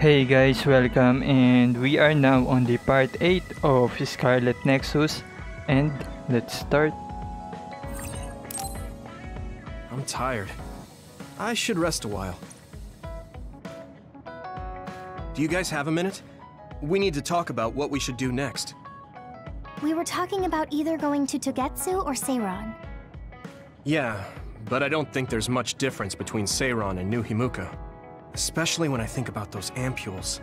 Hey guys, welcome, and we are now on the part 8 of Scarlet Nexus, and let's start. I'm tired. I should rest a while. Do you guys have a minute? We need to talk about what we should do next. We were talking about either going to Togetsu or Seiron. Yeah, but I don't think there's much difference between Seiron and New Himuka. Especially when I think about those ampules.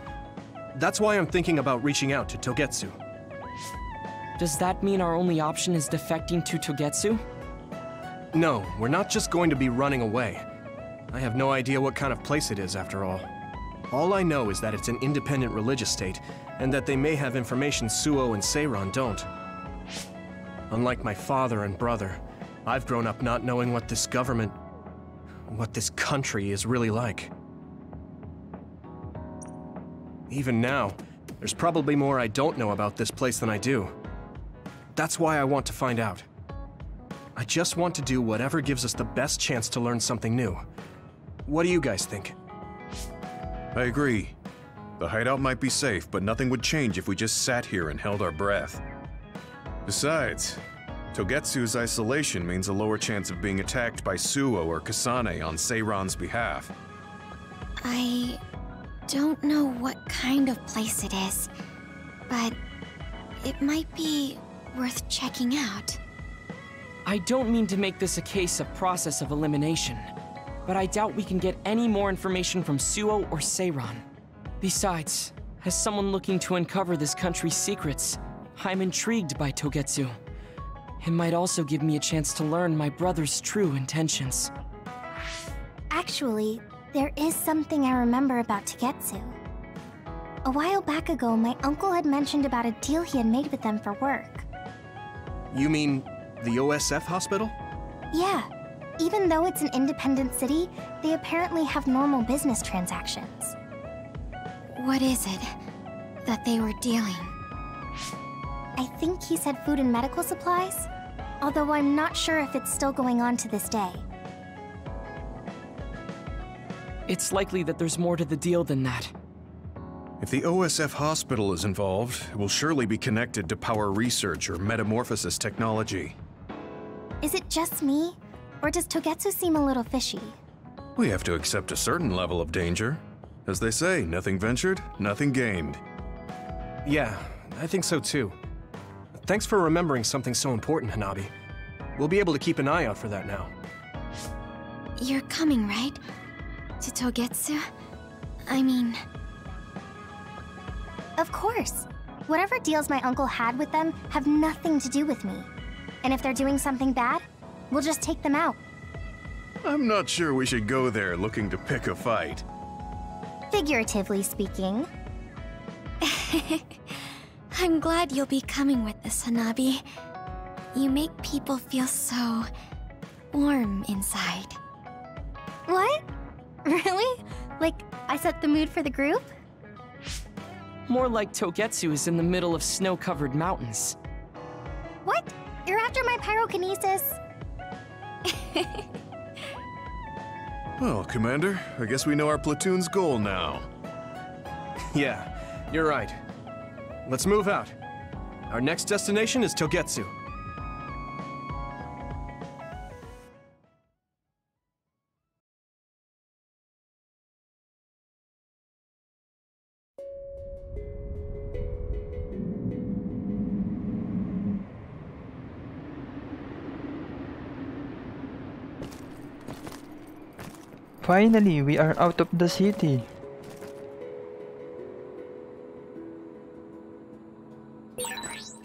That's why I'm thinking about reaching out to Togetsu. Does that mean our only option is defecting to Togetsu? No, we're not just going to be running away. I have no idea what kind of place it is, after all. All I know is that it's an independent religious state, and that they may have information Suo and Seiron don't. Unlike my father and brother, I've grown up not knowing what this government, what this country is really like. Even now, there's probably more I don't know about this place than I do. That's why I want to find out. I just want to do whatever gives us the best chance to learn something new. What do you guys think? I agree. The hideout might be safe, but nothing would change if we just sat here and held our breath. Besides, Togetsu's isolation means a lower chance of being attacked by Suo or Kasane on Seiron's behalf. I don't know what kind of place it is, but it might be worth checking out. I don't mean to make this a case of process of elimination, but I doubt we can get any more information from Suo or Seiron. Besides, as someone looking to uncover this country's secrets, I'm intrigued by Togetsu. It might also give me a chance to learn my brother's true intentions. Actually, there is something I remember about Togetsu. A while back ago, my uncle had mentioned about a deal he had made with them for work. You mean the OSF hospital? Yeah. Even though it's an independent city, they apparently have normal business transactions. What is it that they were dealing? I think he said food and medical supplies, although I'm not sure if it's still going on to this day. It's likely that there's more to the deal than that. If the OSF hospital is involved, it will surely be connected to power research or metamorphosis technology. Is it just me? Or does Togetsu seem a little fishy? We have to accept a certain level of danger. As they say, nothing ventured, nothing gained. Yeah, I think so too. Thanks for remembering something so important, Hanabi. We'll be able to keep an eye out for that now. You're coming, right? To Togetsu? I mean... Of course. Whatever deals my uncle had with them have nothing to do with me. And if they're doing something bad, we'll just take them out. I'm not sure we should go there looking to pick a fight. Figuratively speaking. I'm glad you'll be coming with us, Hanabi. You make people feel so... warm inside. What? Really? Like, I set the mood for the group? More like Togetsu is in the middle of snow-covered mountains. What? You're after my pyrokinesis? Well, Commander, I guess we know our platoon's goal now. Yeah, you're right. Let's move out. Our next destination is Togetsu. Finally, we are out of the city.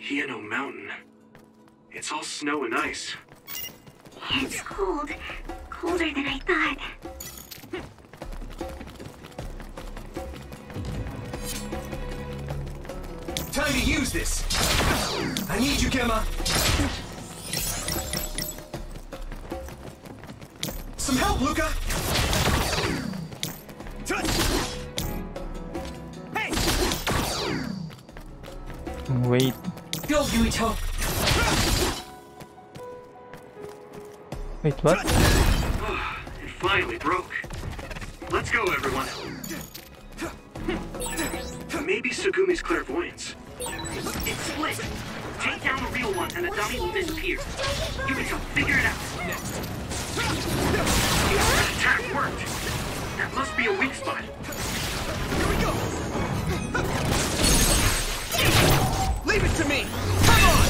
Hieno Mountain. It's all snow and ice. It's cold. Colder than I thought. Time to use this! I need you, Gemma! Some help, Luka! Hey! Wait. Go, Yuito! Wait, what? It finally broke. Let's go, everyone. may be Tsugumi's clairvoyance. It's split. Take down the real one and the dummy will disappear. You can figure it out. That attack worked. That must be a weak spot. Here we go! Leave it to me! Come on!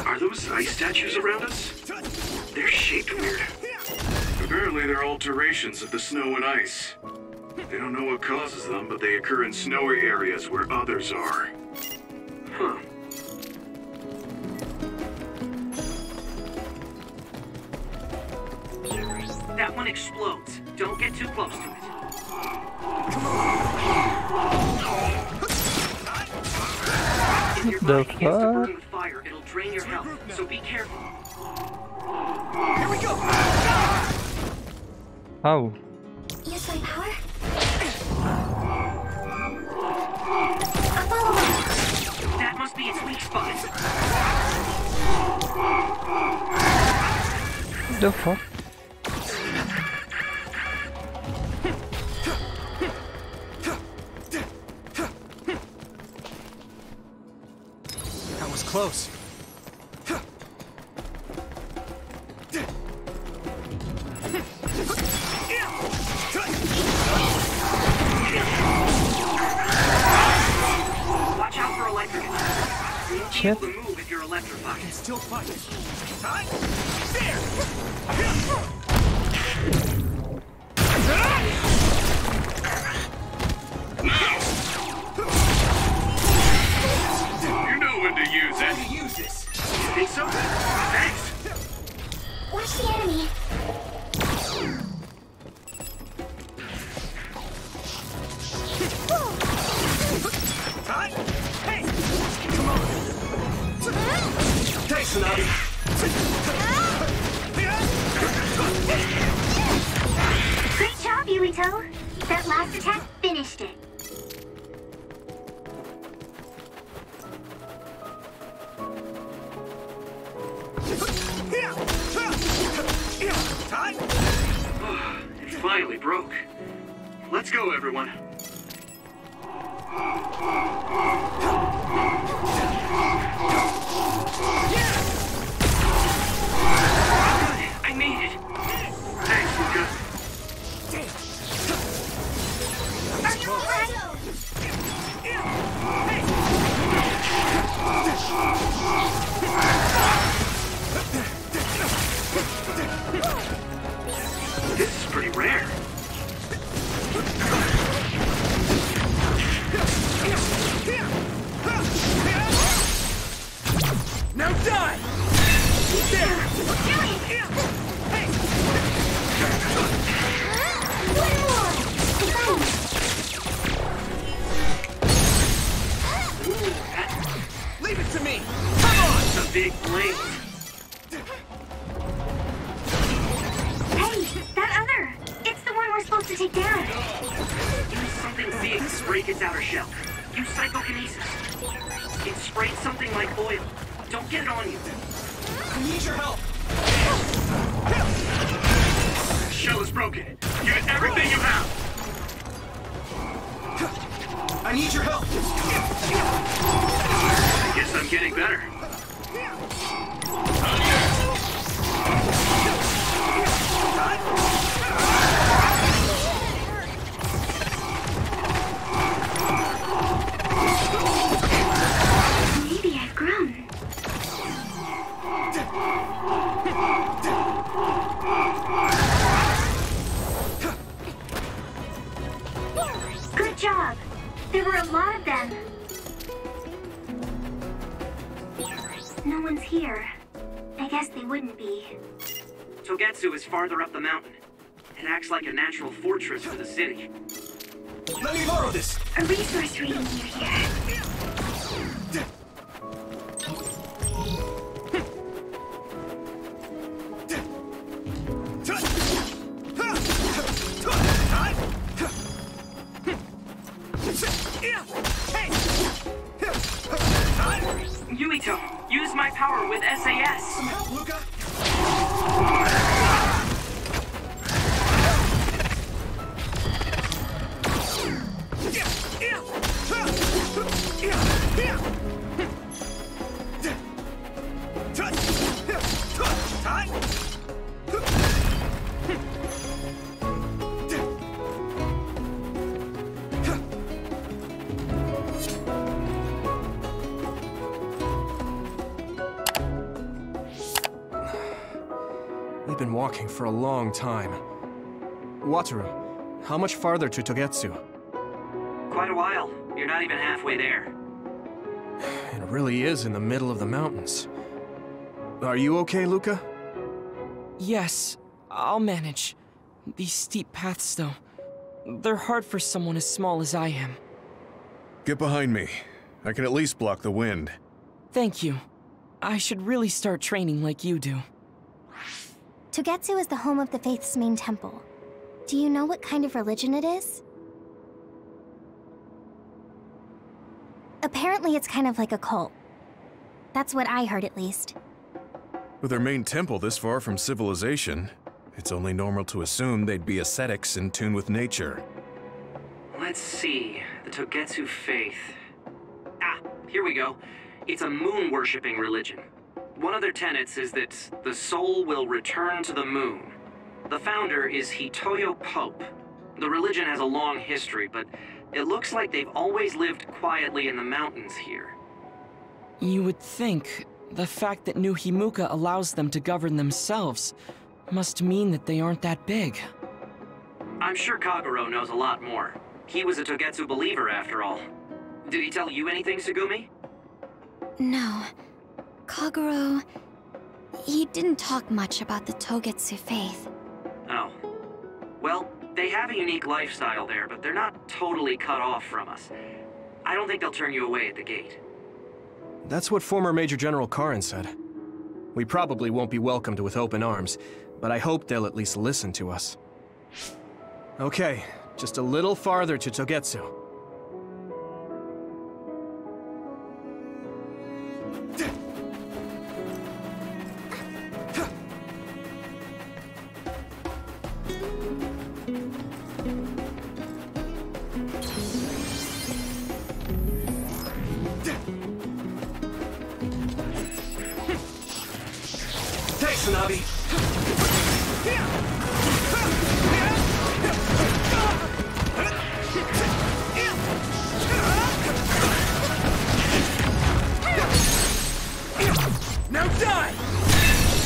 Are those ice statues around us? They're shaped weird. Apparently they're alterations of the snow and ice. They don't know what causes them, but they occur in snowy areas where others are. Huh. That one explodes. Don't get too close to it. If you're The fighting against a fuck? burning fire, it'll drain your health, so be careful. Here we go! How? Use my power? A follow-up! That must be its weak spot. The fuck? That was close. Watch out for electric attacks. You won't be Shit. able to move if you're electrified. Still fighting. Time? There! You know when to use it. Use this. You think so? Thanks. Watch the enemy. Time? Hey! Come on! Thanks, Tsunami! Great job, Yuito. That last attack finished it. Time? It finally broke. Let's go, everyone. I made it. Thanks, Luka. Are you alright? This is pretty rare. Now die! There! Hey! One more! Leave it to me! Come on! The big blade. Hey, that other! It's the one we're supposed to take down. Use something big to break its outer shell. Use psychokinesis. It sprayed something like oil. Don't get it on you. I need your help! The shell is broken. Give it everything you have. I need your help! I guess I'm getting better. Maybe I've grown. Good job. There were a lot of them. No one's here. I guess they wouldn't be. Togetsu is farther up the mountain. It acts like a natural fortress for the city. Let me borrow this! A resource reading near here. Yuito, use my power with SAS. Some help, Luka! been walking for a long time. Wataru, how much farther to Togetsu? Quite a while. You're not even halfway there. It really is in the middle of the mountains. Are you okay, Luka? Yes, I'll manage. These steep paths, though, they're hard for someone as small as I am. Get behind me. I can at least block the wind. Thank you. I should really start training like you do. Togetsu is the home of the Faith's main temple. Do you know what kind of religion it is? Apparently it's kind of like a cult. That's what I heard, at least. With their main temple this far from civilization, it's only normal to assume they'd be ascetics in tune with nature. Let's see. The Togetsu faith. Ah, here we go. It's a moon-worshipping religion. One of their tenets is that the soul will return to the moon. The founder is Hitoyo Pope. The religion has a long history, but it looks like they've always lived quietly in the mountains here. You would think the fact that New Himuka allows them to govern themselves must mean that they aren't that big. I'm sure Kagero knows a lot more. He was a Togetsu believer, after all. Did he tell you anything, Tsugumi? No. Kagero... he didn't talk much about the Togetsu faith. Oh. Well, they have a unique lifestyle there, but they're not totally cut off from us. I don't think they'll turn you away at the gate. That's what former Major General Karin said. We probably won't be welcomed with open arms, but I hope they'll at least listen to us. Okay, just a little farther to Togetsu. Thanks, Tsunabi. Now die!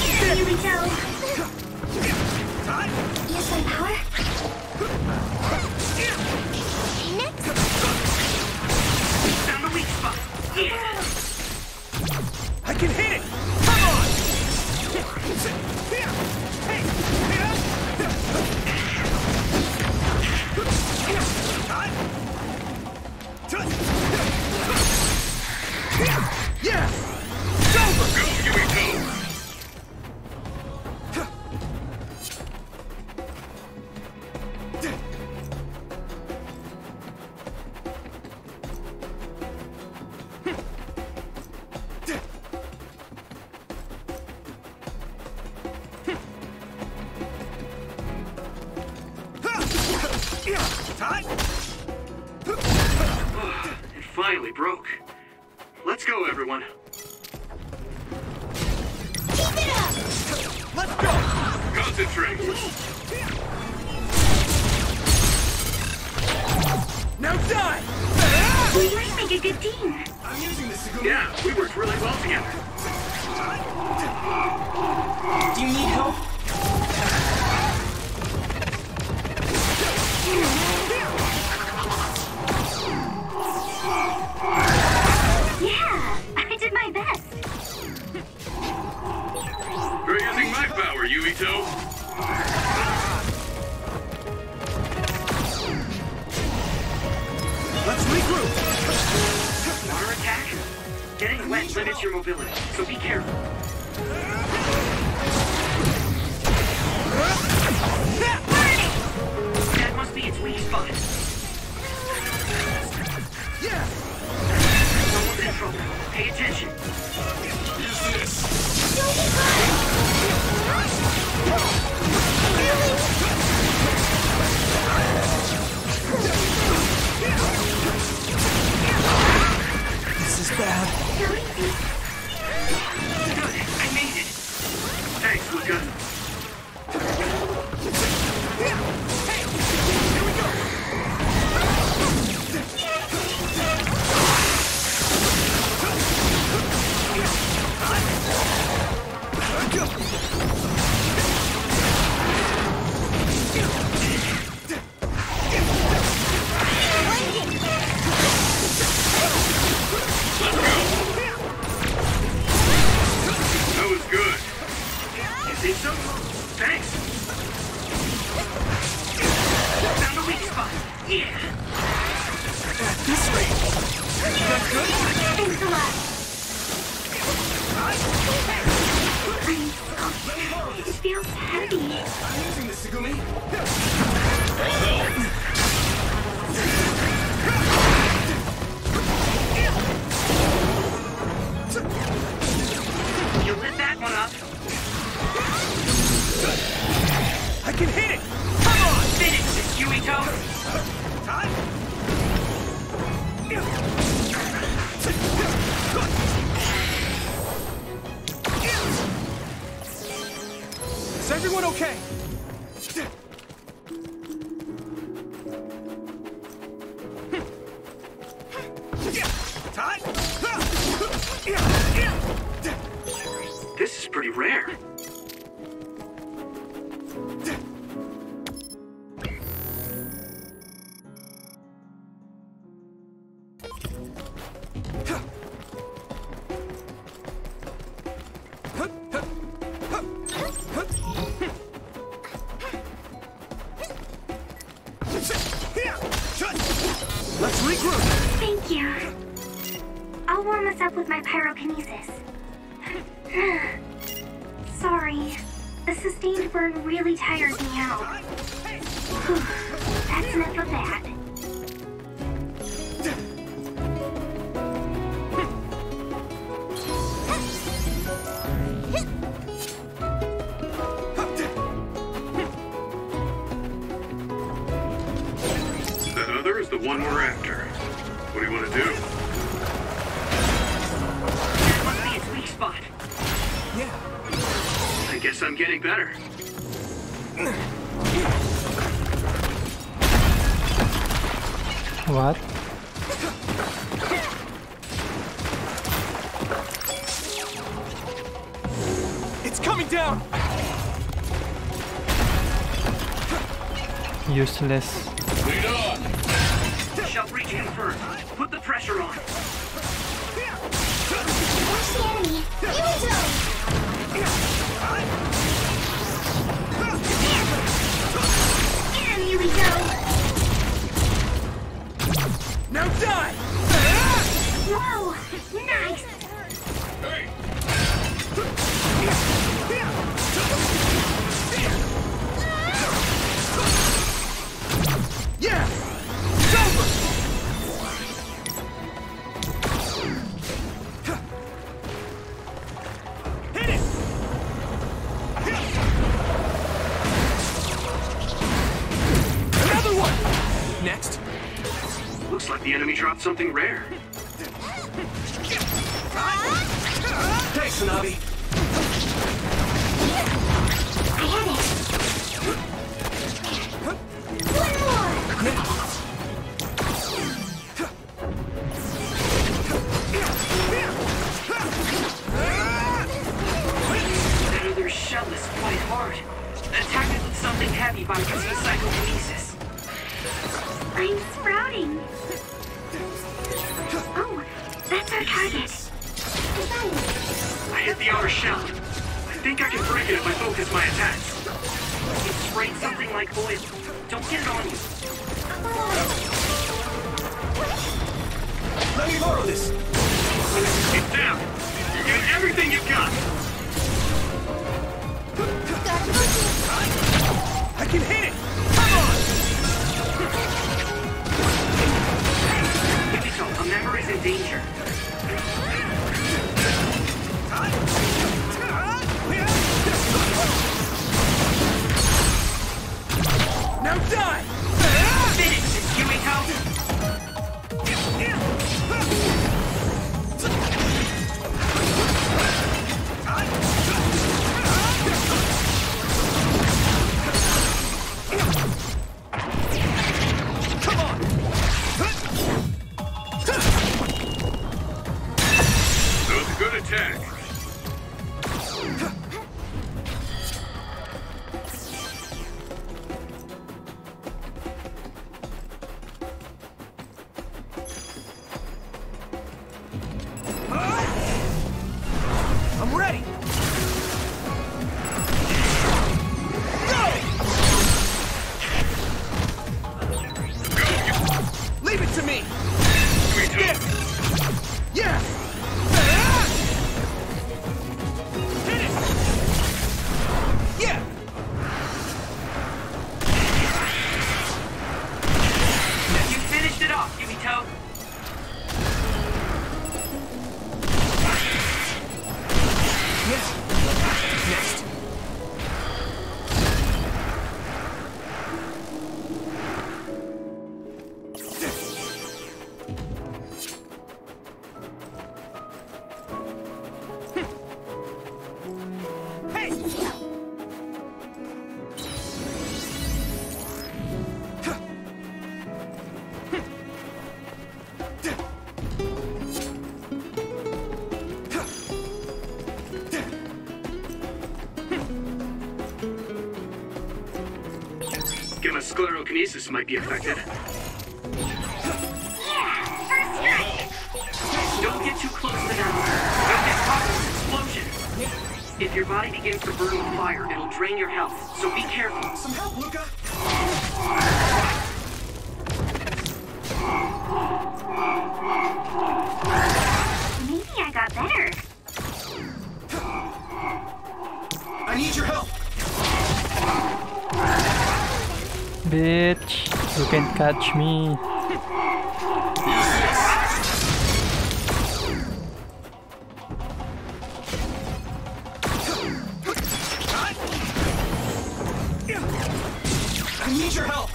Here we go. Use my power. Next. Found the weak spot. Yeah. I can hit it! Come on! Yeah! It's over! Go, Yuito! It finally broke. Let's go, everyone. Keep it up! Let's go! Concentrate. Now die! We might make a good team. I'm using this to go. Yeah, we worked really well together. Do you need help? Yeah, I did my best. We're using my power, Yuito. Let's regroup! Water attack? Getting wet limits your mobility, so be careful. That must be its weak spot. Yeah! Someone's in trouble. Pay attention. Use this! Don't be hurt! This is bad. So easy. Good, I made it. This way. That good? Thanks a lot. It feels heavy. I'm using this, Tsugumi. You lit that one up. I can hit it! Come on! Finish it, Yumito! Is everyone okay? This is pretty rare. Let's regroup! Thank you. I'll warm us up with my pyrokinesis. Sorry. The sustained burn really tires me out. Whew. That's enough of that. That other is the one we're after. What do you want to do? That must be its weak spot. Yeah. I guess I'm getting better. What? It's coming down! Useless. Shall reach confirmed. Put the pressure on. Watch the enemy. Yumito! In you we go! Now die! Whoa! Nice! Yeah! It's over! Hit it! Another one! Next. Looks like the enemy dropped something rare. Thanks, Tanabe. I had it! One more! That other shell is quite hard. Attack it with something heavy by using psychokinesis. I'm sprouting! Oh, that's our target. I hit the outer shell. I think I can break it if I focus my attacks. It sprayed something like oil. Don't get it on you. Let me borrow this. Get down. You're getting everything you've got. I can hit it! Come on! Yukito, a member is in danger. Now die! Finish it, Yumito! Leave it to me! Yeah! Hit it! Yeah! You finished it off, Yumito. Yeah. Next. Sclerokinesis might be affected. Don't get too close to them. Don't get caught in this explosion. If your body begins to burn with fire, it'll drain your health, so be careful. Some help, Luka! Maybe I got better. I need your help! Bitch, you can't catch me. I need your help!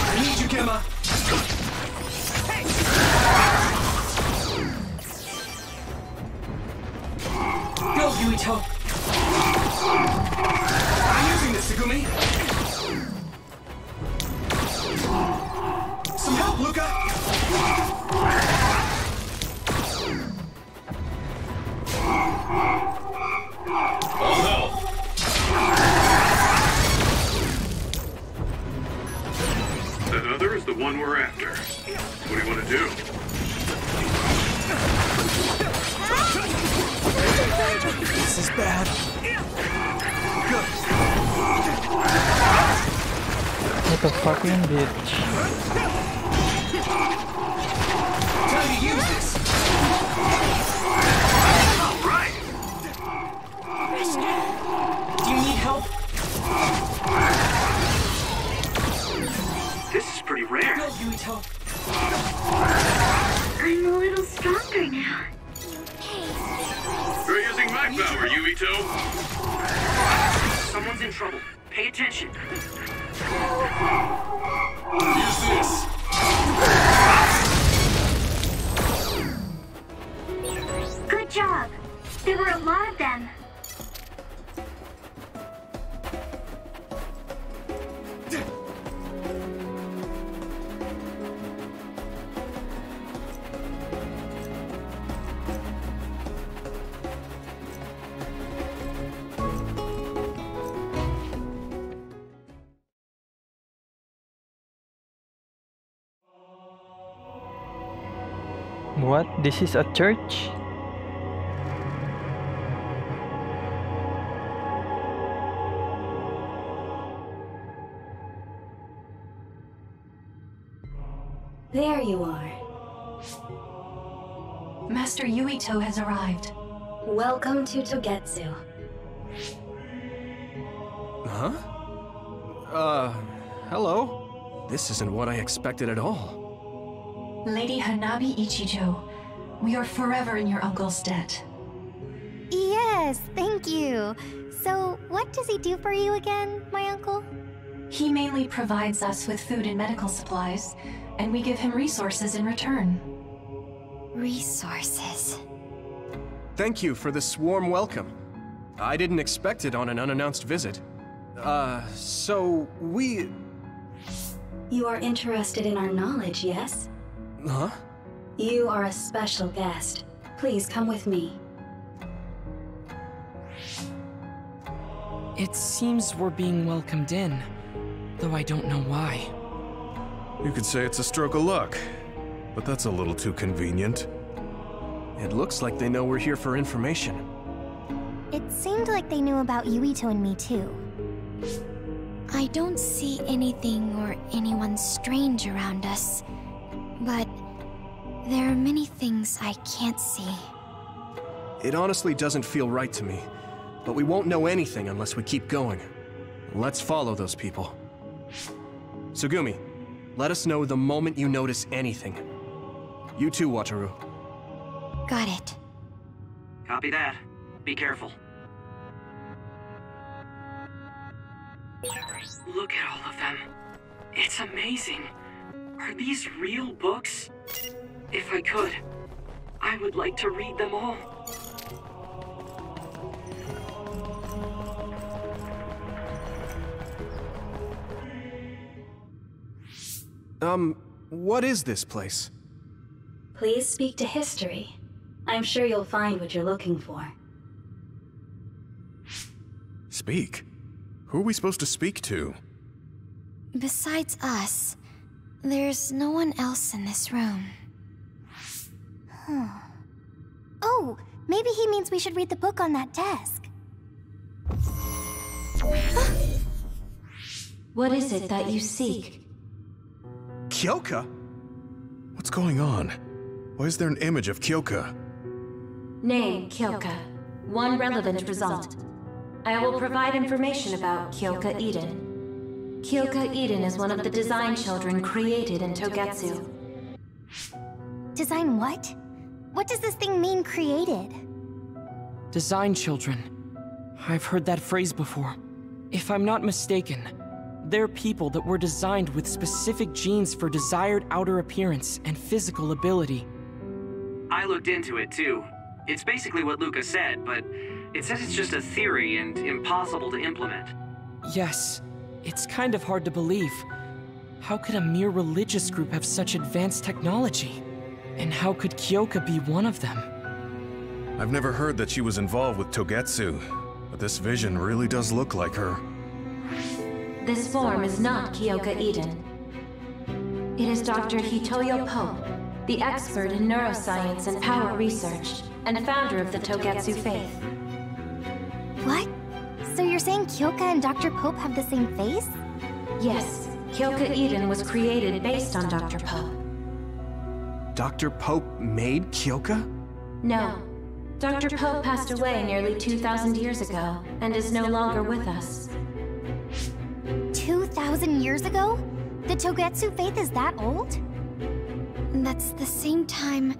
I need you, Gemma! Go, Yumito! I'm using this, Tsugumi! Some help, Luka! All help! That other is the one we're after. What do you want to do? This is bad. Good. What the fuck, man, bitch? Time to use this. All right. Do you need help? This is pretty rare. Go, Yumito! I'm a little stronger now. We're using my power, Yumito. Someone's in trouble. Pay attention. Use this. Good job. There were a lot of them. What? This is a church? There you are. Master Yuito has arrived. Welcome to Togetsu. Huh? Hello? This isn't what I expected at all. Lady Hanabi Ichijo, we are forever in your uncle's debt. Yes, thank you. So, what does he do for you again, my uncle? He mainly provides us with food and medical supplies, and we give him resources in return. Resources. Thank you for this warm welcome. I didn't expect it on an unannounced visit. So we... You are interested in our knowledge, yes? Huh? You are a special guest. Please come with me. It seems we're being welcomed in, though I don't know why. You could say it's a stroke of luck, but that's a little too convenient. It looks like they know we're here for information. It seemed like they knew about Yuito and me too. I don't see anything or anyone strange around us, but there are many things I can't see. It honestly doesn't feel right to me, but we won't know anything unless we keep going. Let's follow those people. Tsugumi, let us know the moment you notice anything. You too, Wataru. Got it. Copy that. Be careful. Look at all of them. It's amazing. Are these real books? If I could, I would like to read them all. What is this place? Please speak to history. I'm sure you'll find what you're looking for. Speak? Who are we supposed to speak to? Besides us, there's no one else in this room. Oh, maybe he means we should read the book on that desk. What is it that you seek? Kyoka? What's going on? Why is there an image of Kyoka? Name, Kyoka. One relevant result. I will provide information about Kyoka Eden. Kyoka Eden is one of the design children created in Togetsu. Design what? What does this thing mean, created? Design children. I've heard that phrase before. If I'm not mistaken, they're people that were designed with specific genes for desired outer appearance and physical ability. I looked into it too. It's basically what Luka said, but it says it's just a theory and impossible to implement. Yes, it's kind of hard to believe. How could a mere religious group have such advanced technology? And how could Kyoka be one of them? I've never heard that she was involved with Togetsu, but this vision really does look like her. This form is not Kyoka Eden. It is Dr. Hitoyo Pope, the expert in neuroscience and power research, and founder of the Togetsu faith. What? So you're saying Kyoka and Dr. Pope have the same face? Yes, Kyoka Eden was created based on Dr. Pope. Dr. Pope made Kyoka? No. Dr. Pope passed away nearly 2,000 years ago, and is no longer with us. 2,000 years ago? The Togetsu faith is that old? That's the same time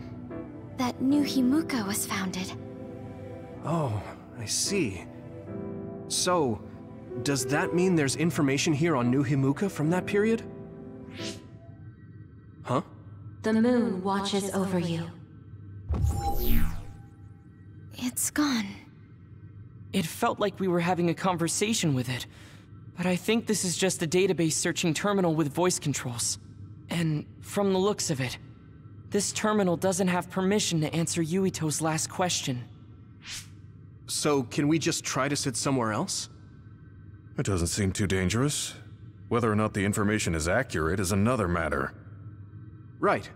that New Himuka was founded. Oh, I see. So, does that mean there's information here on New Himuka from that period? Huh? The moon watches over you. It's gone. It felt like we were having a conversation with it, but I think this is just a database searching terminal with voice controls. And from the looks of it, this terminal doesn't have permission to answer Yuito's last question. So, can we just try to sit somewhere else? It doesn't seem too dangerous. Whether or not the information is accurate is another matter. Right.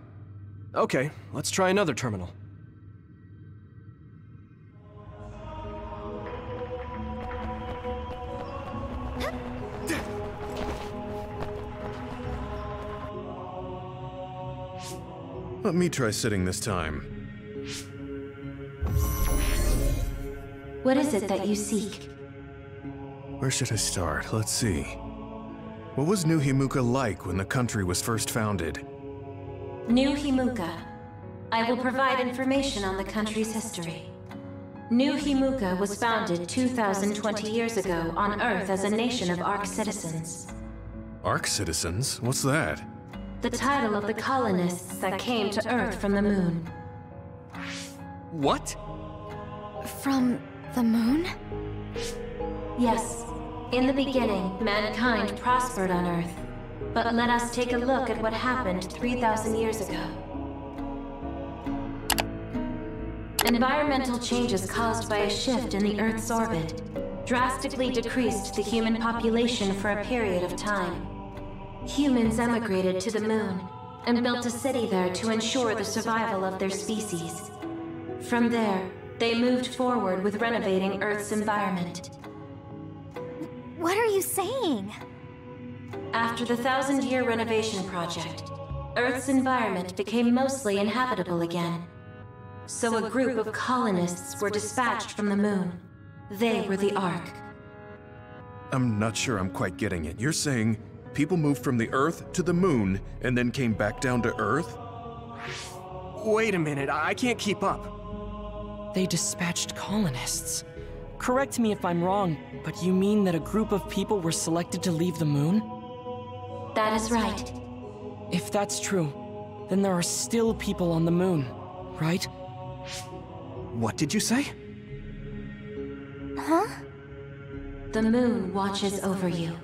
Okay, let's try another terminal. Let me try sitting this time. What is it that you seek? Where should I start? Let's see. What was New Himuka like when the country was first founded? New Himuka. I will provide information on the country's history. New Himuka was founded 2,020 years ago on Earth as a nation of Ark citizens. Ark citizens? What's that? The title of the colonists that came to Earth from the moon. What? From the moon? Yes. In the beginning, mankind prospered on Earth. But let us take a look at what happened 3,000 years ago. Environmental changes caused by a shift in the Earth's orbit drastically decreased the human population for a period of time. Humans emigrated to the moon and built a city there to ensure the survival of their species. From there, they moved forward with renovating Earth's environment. What are you saying? After the 1,000-year renovation project, Earth's environment became mostly inhabitable again. So a group of colonists were dispatched from the moon. They were the Ark. I'm not sure I'm quite getting it. You're saying people moved from the Earth to the moon and then came back down to Earth? Wait a minute, I can't keep up. They dispatched colonists. Correct me if I'm wrong, but you mean that a group of people were selected to leave the moon? That is right. If that's true, then there are still people on the moon, right? What did you say? Huh? The moon watches over you.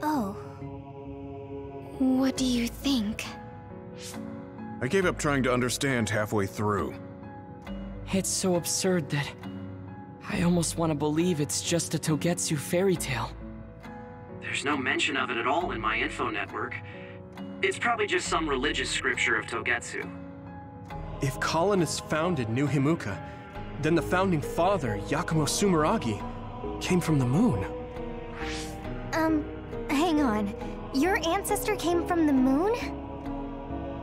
Oh. What do you think? I gave up trying to understand halfway through. It's so absurd that I almost want to believe it's just a Togetsu fairy tale. There's no mention of it at all in my info network. It's probably just some religious scripture of Togetsu. If colonists founded New Himuka, then the founding father, Yakumo Sumeragi, came from the moon. Hang on. Your ancestor came from the moon?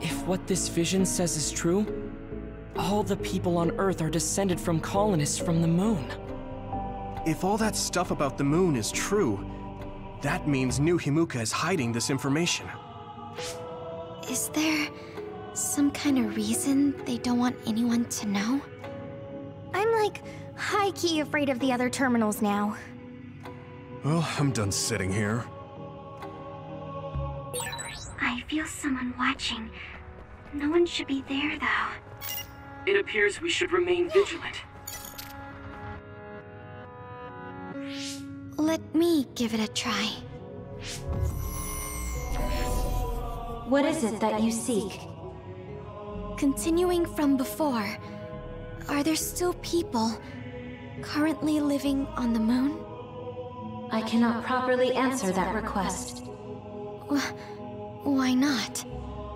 If what this vision says is true, all the people on Earth are descended from colonists from the moon. If all that stuff about the moon is true, that means New Himuka is hiding this information. Is there some kind of reason they don't want anyone to know? I'm like high-key afraid of the other terminals now. Well, I'm done sitting here. I feel someone watching. No one should be there, though. It appears we should remain vigilant. Let me give it a try. What is it that you seek? Continuing from before, are there still people currently living on the moon? I cannot properly answer that request. Why not?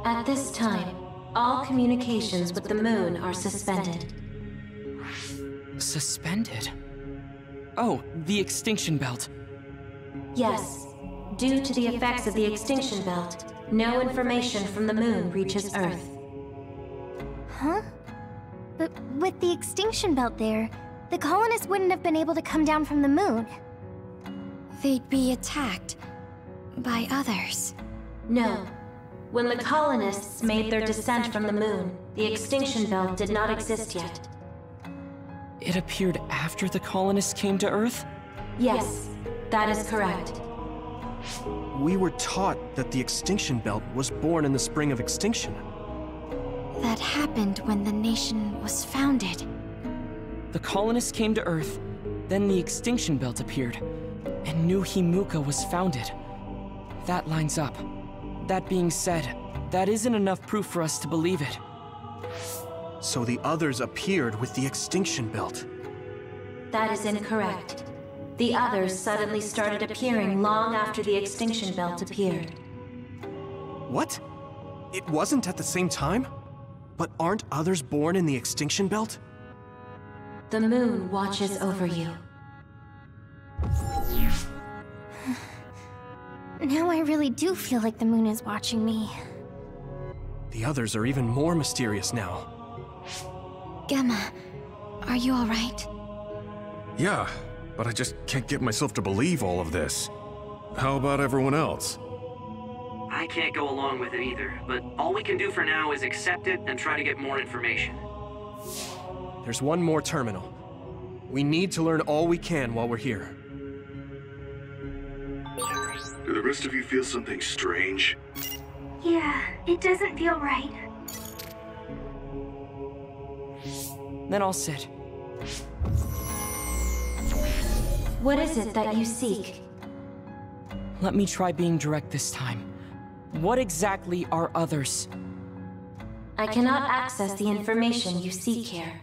At this time, all communications with the moon are suspended. Suspended? Oh, the extinction belt. Yes. Due to the effects of the extinction belt, no information from the moon reaches Earth. Huh? But with the extinction belt there, the colonists wouldn't have been able to come down from the moon. They'd be attacked by others. No. When the colonists made their descent from the moon, the extinction belt did not exist yet. It appeared after the colonists came to Earth? Yes, that is correct. We were taught that the extinction belt was born in the spring of extinction. That happened when the nation was founded. The colonists came to Earth, then the extinction belt appeared, and New Himuka was founded. That lines up. That being said, that isn't enough proof for us to believe it. So the others appeared with the extinction belt. That is incorrect. The others suddenly started appearing long after the extinction belt appeared. What? It wasn't at the same time? But aren't others born in the extinction belt? The moon watches over you. Now I really do feel like the moon is watching me. The others are even more mysterious now. Gemma, are you alright? Yeah, but I just can't get myself to believe all of this. How about everyone else? I can't go along with it either, but all we can do for now is accept it and try to get more information. There's one more terminal. We need to learn all we can while we're here. Do the rest of you feel something strange? Yeah, it doesn't feel right. Then I'll sit. What is it that you seek? Let me try being direct this time. What exactly are others? I cannot access the information you seek here.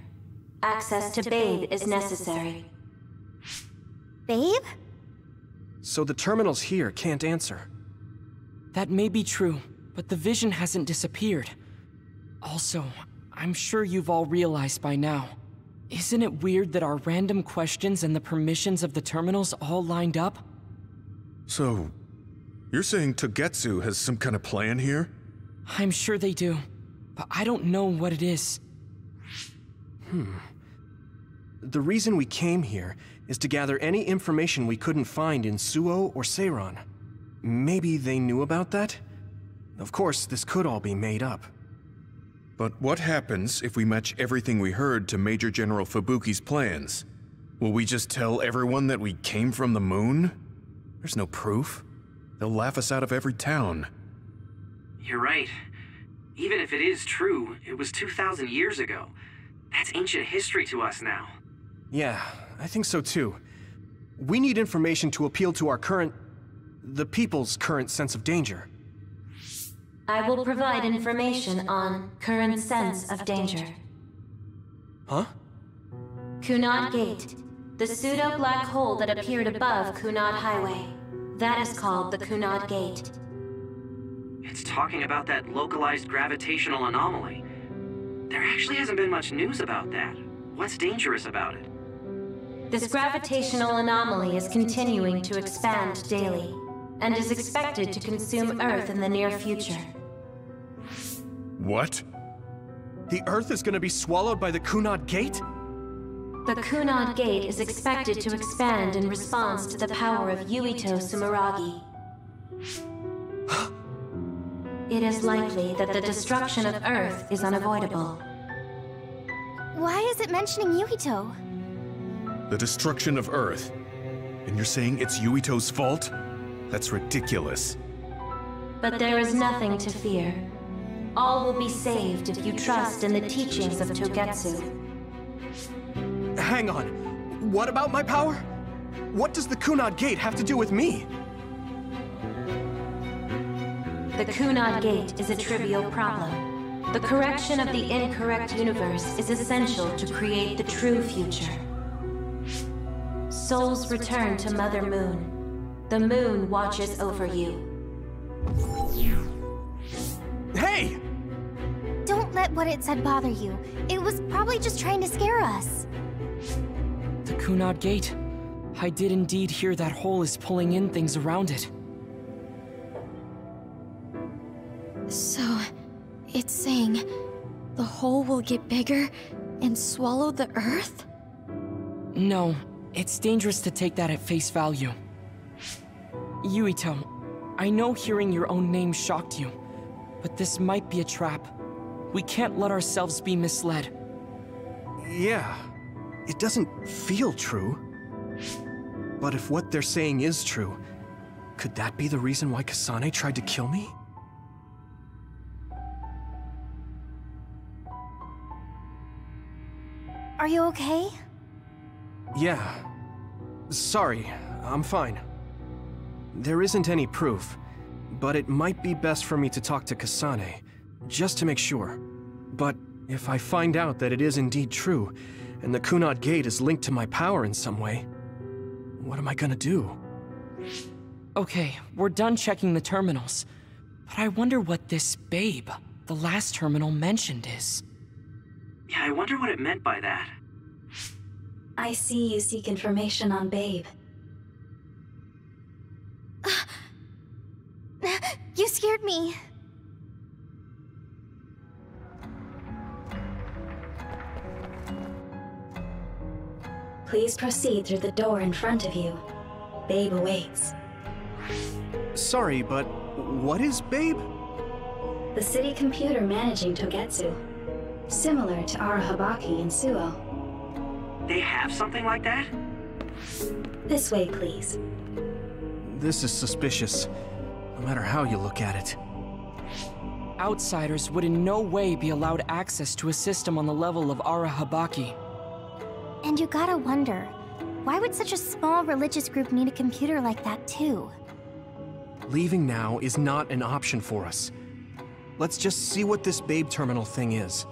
Access to Babe is necessary. Babe? So the terminals here can't answer. That may be true, but the vision hasn't disappeared. Also, I'm sure you've all realized by now. Isn't it weird that our random questions and the permissions of the terminals all lined up? So, you're saying Togetsu has some kind of plan here? I'm sure they do, but I don't know what it is. The reason we came here is to gather any information we couldn't find in Suo or Seiron. Maybe they knew about that? Of course, this could all be made up. But what happens if we match everything we heard to Major General Fubuki's plans? Will we just tell everyone that we came from the moon? There's no proof. They'll laugh us out of every town. You're right. Even if it is true, it was 2,000 years ago. That's ancient history to us now. Yeah, I think so too. We need information to appeal to our the people's current sense of danger. I will provide information on current sense of danger. Huh? Kunad Gate, the pseudo-black hole that appeared above Kunad Highway. That is called the Kunad Gate. It's talking about that localized gravitational anomaly. There actually hasn't been much news about that. What's dangerous about it? This gravitational anomaly is continuing to expand daily, and is expected to consume Earth in the near future. What? The Earth is gonna be swallowed by the Kunad Gate? The Kunad Gate is expected to expand in response to the power of Yuito Sumeragi. It is likely that the destruction of Earth is unavoidable. Why is it mentioning Yuito? The destruction of Earth. And you're saying it's Yuito's fault? That's ridiculous. But there is nothing to fear. All will be saved if you trust in the teachings of Togetsu. Hang on. What about my power? What does the Kunad Gate have to do with me? The Kunad Gate is a trivial problem. The correction of the incorrect universe is essential to create the true future. Souls return to Mother Moon. The moon watches over you. Hey! Don't let what it said bother you. It was probably just trying to scare us. The Kunad Gate. I did indeed hear that hole is pulling in things around it. So, it's saying the hole will get bigger and swallow the Earth? No, it's dangerous to take that at face value. Yuito, I know hearing your own name shocked you, but this might be a trap. We can't let ourselves be misled. Yeah, it doesn't feel true. But if what they're saying is true, could that be the reason why Kasane tried to kill me? Are you okay? Yeah. Sorry, I'm fine. There isn't any proof, but it might be best for me to talk to Kasane, just to make sure. But if I find out that it is indeed true, and the Kunad Gate is linked to my power in some way, what am I gonna do? Okay, we're done checking the terminals. But I wonder what this Babe, the last terminal mentioned, is. Yeah, I wonder what it meant by that. I see you seek information on Babe. You scared me. Please proceed through the door in front of you. Babe awaits. Sorry, but what is Babe? The city computer managing Togetsu. Similar to Arahabaki in Suo. They have something like that? This way, please. This is suspicious, no matter how you look at it. Outsiders would in no way be allowed access to a system on the level of Arahabaki. And you gotta wonder, why would such a small religious group need a computer like that too? Leaving now is not an option for us. Let's just see what this Babe terminal thing is.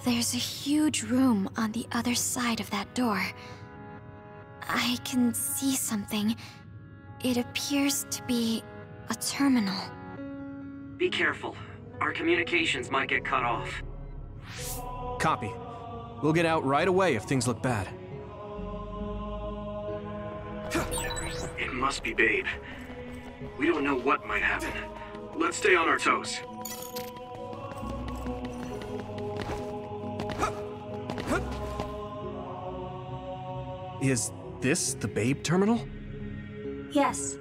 There's a huge room on the other side of that door. I can see something. It appears to be a terminal. Be careful. Our communications might get cut off. Copy. We'll get out right away if things look bad. It must be Babe. We don't know what might happen. Let's stay on our toes. Is this the Babe terminal? Yes.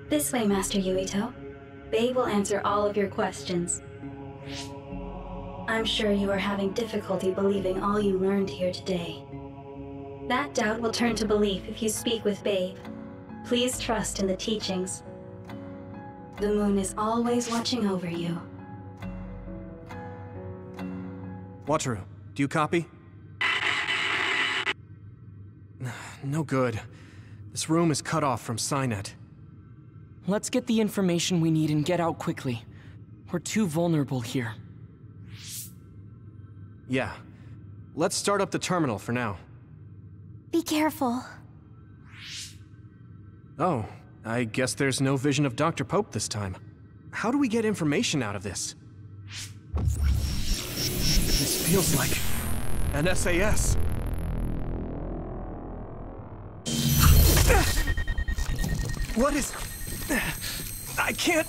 This way, Master Yuito. Babe will answer all of your questions. I'm sure you are having difficulty believing all you learned here today. That doubt will turn to belief if you speak with Babe. Please trust in the teachings. The moon is always watching over you. Wataru, do you copy? No good. This room is cut off from Cynet. Let's get the information we need and get out quickly. We're too vulnerable here. Yeah. Let's start up the terminal for now. Be careful. Oh, I guess there's no vision of Dr. Pope this time. How do we get information out of this? This feels like an SAS. What is... I can't...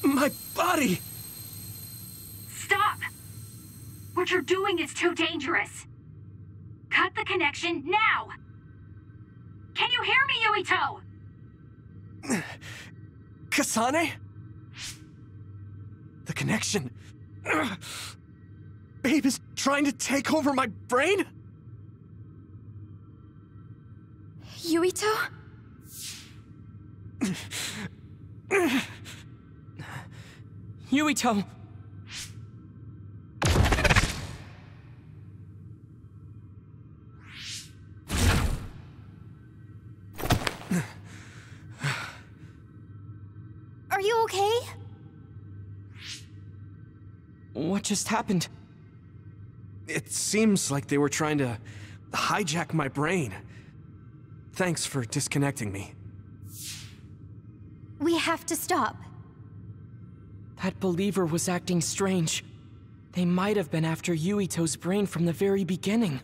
My body... Stop! What you're doing is too dangerous. Cut the connection now! Can you hear me, Yuito? Kasane? The connection... Babe is trying to take over my brain? Yuito? Yuito! Are you okay? What just happened? It seems like they were trying to hijack my brain. Thanks for disconnecting me. We have to stop. That believer was acting strange. They might have been after Yuito's brain from the very beginning.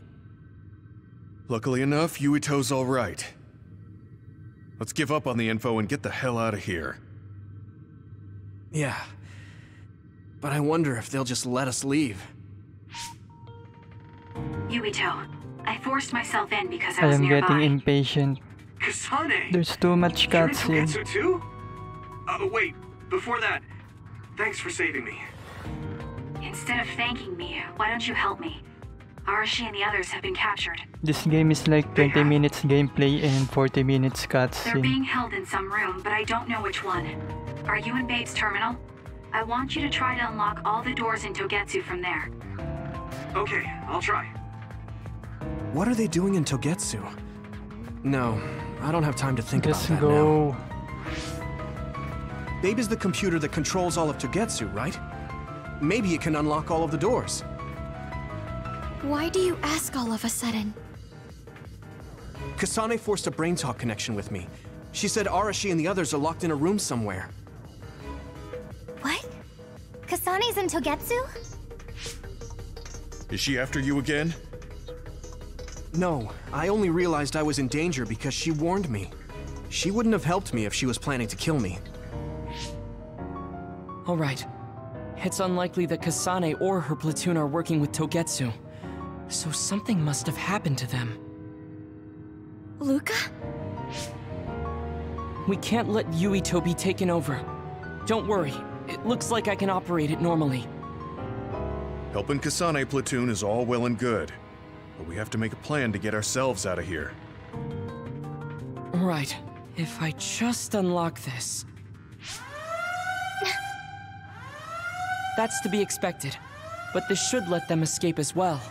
Luckily enough, Yuito's all right. Let's give up on the info and get the hell out of here. Yeah. But I wonder if they'll just let us leave. Yuito, I forced myself in because I I was am nearby. getting impatient. Kasane! There's too much You're in cutscene. Togetsu too? Wait, before that, thanks for saving me. Instead of thanking me, why don't you help me? Arashi and the others have been captured. This game is like 20 minutes gameplay and 40 minutes They're cutscene. being held in some room, but I don't know which one. Are you in Babe's terminal? I want you to try to unlock all the doors in Togetsu from there. Okay, I'll try. What are they doing in Togetsu? No, I don't have time to think Let's about that go. now. Babe is the computer that controls all of Togetsu, right? Maybe it can unlock all of the doors. Why do you ask all of a sudden? Kasane forced a brain talk connection with me. She said Arashi and the others are locked in a room somewhere. What? Kasane's in Togetsu? Is she after you again? No, I only realized I was in danger because she warned me. She wouldn't have helped me if she was planning to kill me. Alright. It's unlikely that Kasane or her platoon are working with Togetsu. So something must have happened to them. Luka? We can't let Yuito be taken over. Don't worry, it looks like I can operate it normally. Helping Kasane platoon is all well and good, but we have to make a plan to get ourselves out of here. Right. If I just unlock this... That's to be expected, but this should let them escape as well.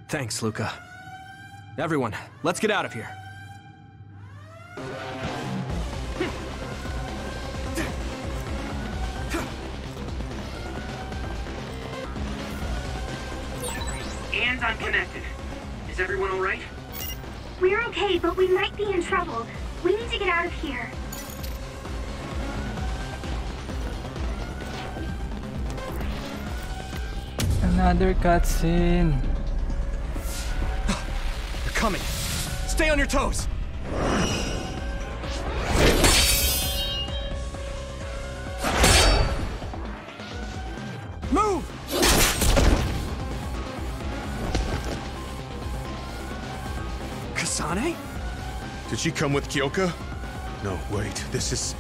Thanks, Luka. Everyone, let's get out of here. And I'm connected. Is everyone all right? We're okay, but we might be in trouble. We need to get out of here. Another cutscene. They're coming. Stay on your toes. Move! Kasane? Did she come with Kyoka? No, wait, this is...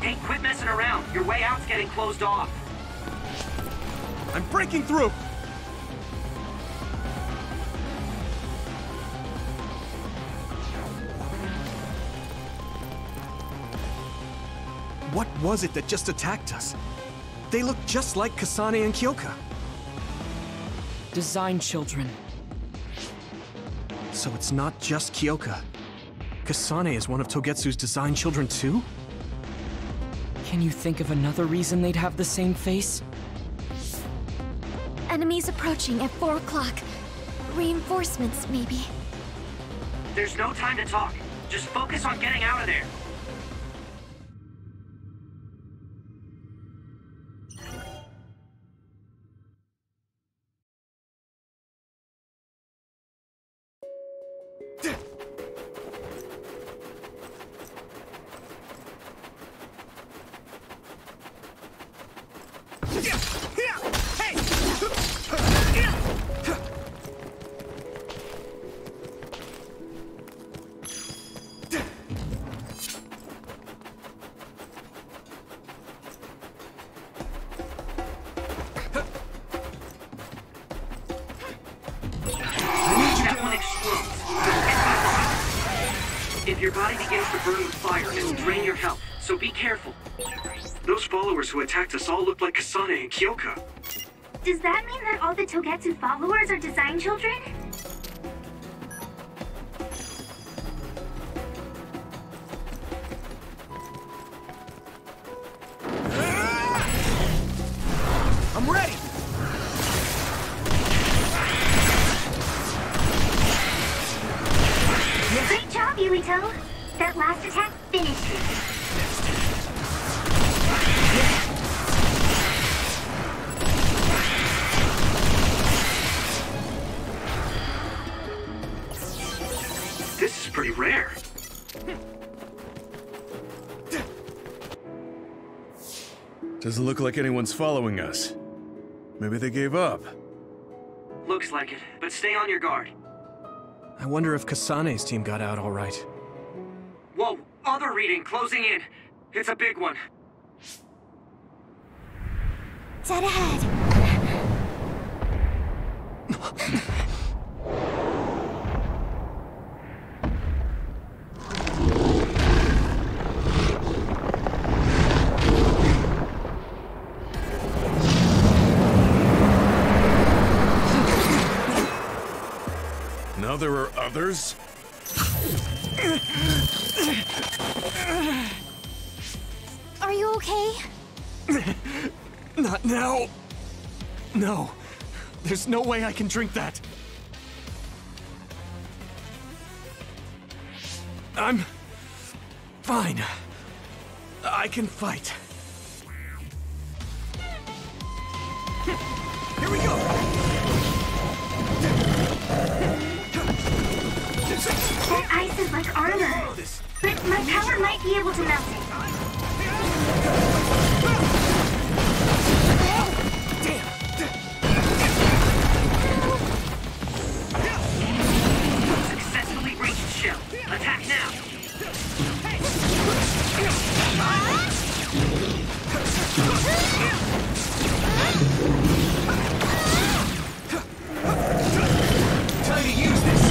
Hey, quit messing around. Your way out's getting closed off. I'm breaking through! What was it that just attacked us? They look just like Kasane and Kyoka. Design children. So it's not just Kyoka. Kasane is one of Togetsu's design children too? Can you think of another reason they'd have the same face? Enemies approaching at 4 o'clock. Reinforcements, maybe. There's no time to talk. Just focus on getting out of there. If your body begins to burn with fire, it'll drain your health, so be careful. Those followers who attacked us all look like Kasane and Kyoka. Does that mean that all the Togetsu followers are design children? I'm ready! Great job, Yuito! That last attack finished it. This is pretty rare. Doesn't look like anyone's following us. Maybe they gave up. Looks like it, but stay on your guard. I wonder if Kasane's team got out all right. Whoa, other reading closing in. It's a big one. Dead ahead. Now there are others? Are you okay? Not now. No. There's no way I can drink that. I'm fine. I can fight. Here we go. That ice is like armor, but my power might be able to melt it. Successfully breached shell. Attack now. Time to use this.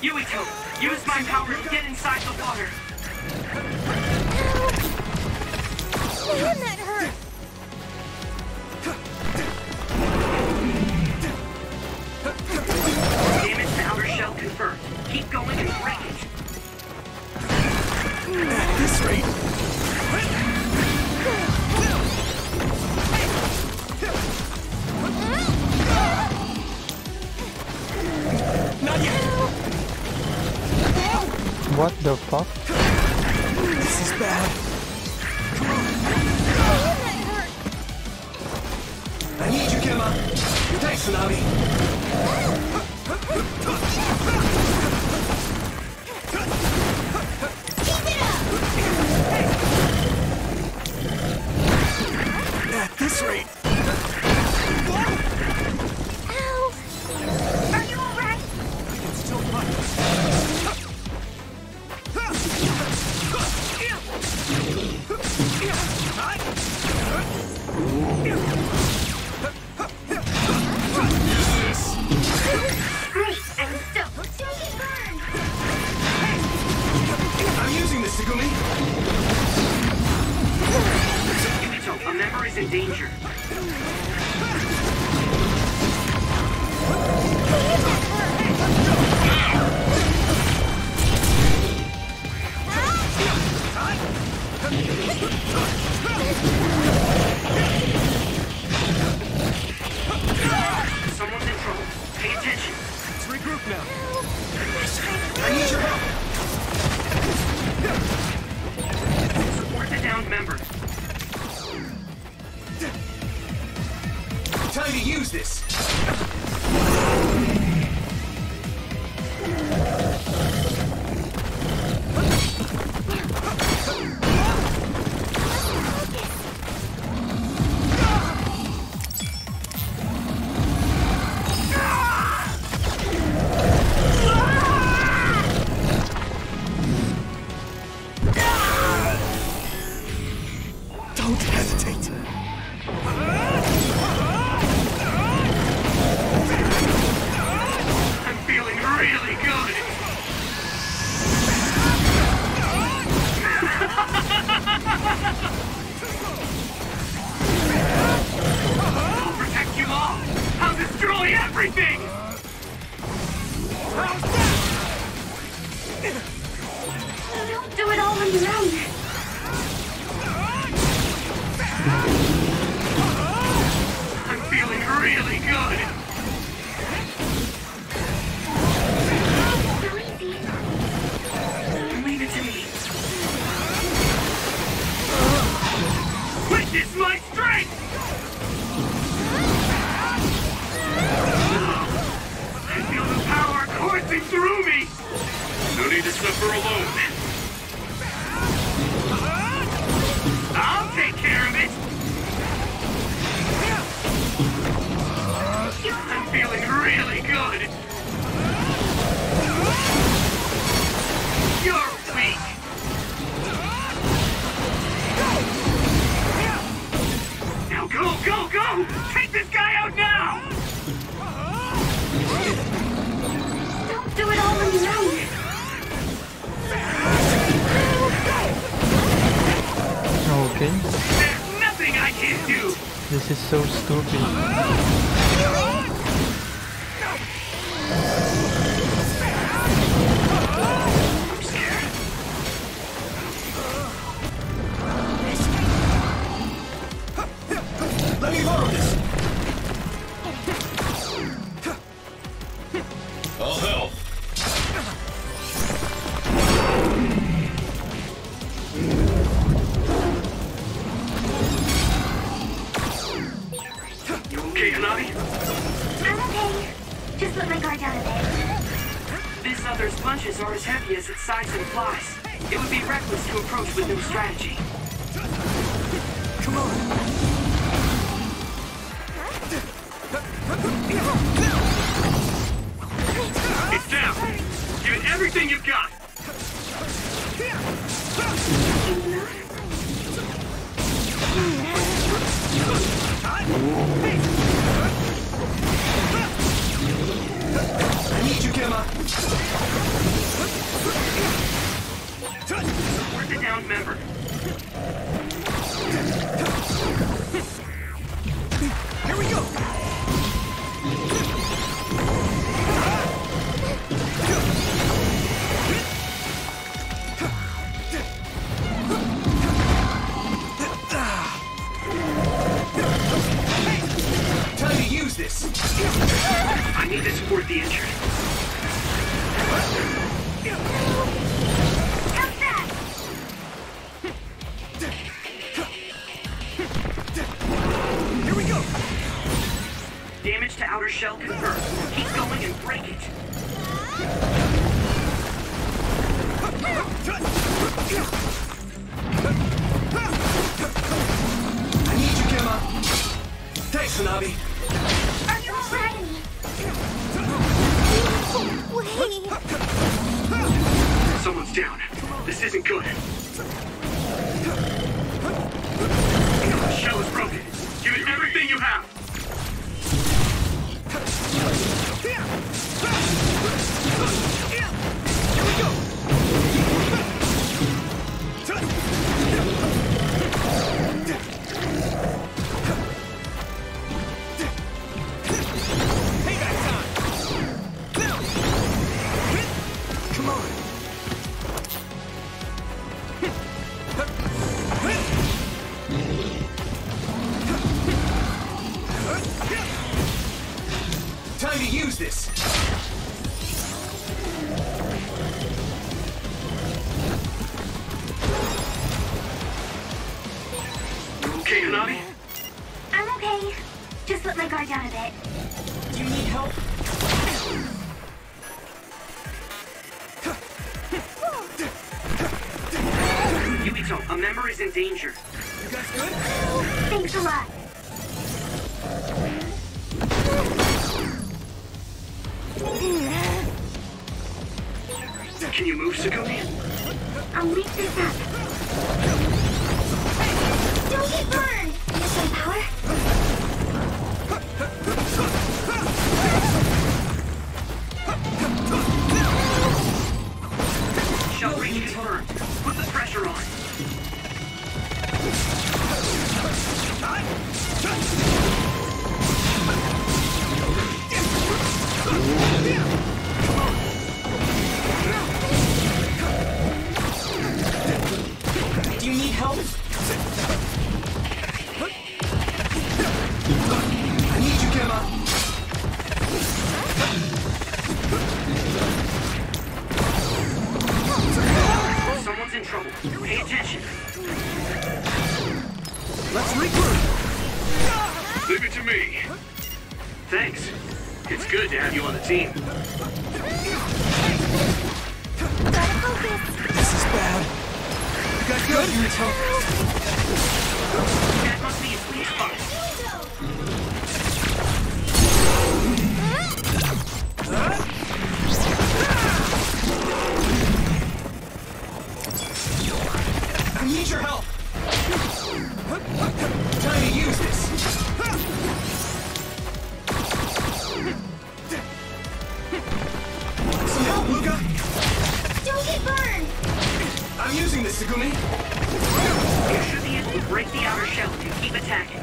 Yuito, use my power to get inside the water. Man, that hurt. What the fuck? This is bad. I need you, Gemma. Thanks, Tsunami. At this rate. Ow! Are you alright? I can still fight. I'm using this, Tsugumi. Yuito, a member is in danger. Someone's in trouble. Pay attention. Let's regroup now. I need your help. Support the downed member. Time to use this. Don't hesitate. I'm feeling really good. I'll protect you all. I'll destroy everything. Don't do it all on your own. I'm feeling really good. Leave it to me. Witness my strength! I feel the power coursing through me! No need to suffer alone. I'll take care of it! I'm feeling really good! You're weak! Now go, go, go! Take this guy out now! Don't do it all on your own. Okay. There's nothing I can't do! This is so stupid. I'm scared. Let me borrow this. I'll help. You okay, Hanabi? I'm okay. Just let my guard down a bit. This other's punches are as heavy as its size implies. It would be reckless to approach with no strategy. Come on. It's down! Give it everything you've got! I need you, Gemma. Support the downed member. Here we go. Time to use this. I need to support the injured. to outer shell confirmed. Keep going and break it. I need you, Gemma. Thanks, Hanabi. Are you ready? Wait. Someone's down. This isn't good. The shell is broken. Give it everything you have. Here we go. Payback time. Come on. Time to use this. You okay, Hanabi? I'm okay. Just let my guard down a bit. Do you need help? Yuito, a member is in danger. You guys good? Thanks a lot. Can you move, Tsugumi? I'll leave this up. Don't get burned! Some power? Shell breach confirmed. Put the pressure on. Do you need help? I need you, Gemma. Someone's in trouble. Pay attention. Let's regroup. Leave it to me. Thanks. It's good to have you on the team. This is bad. You guys good? That must be a sweet spot. I need your help. Time to use this. Some help, Luka. Don't get burned! I'm using this, Tsugumi. You should be able to break the outer shell if you keep attacking.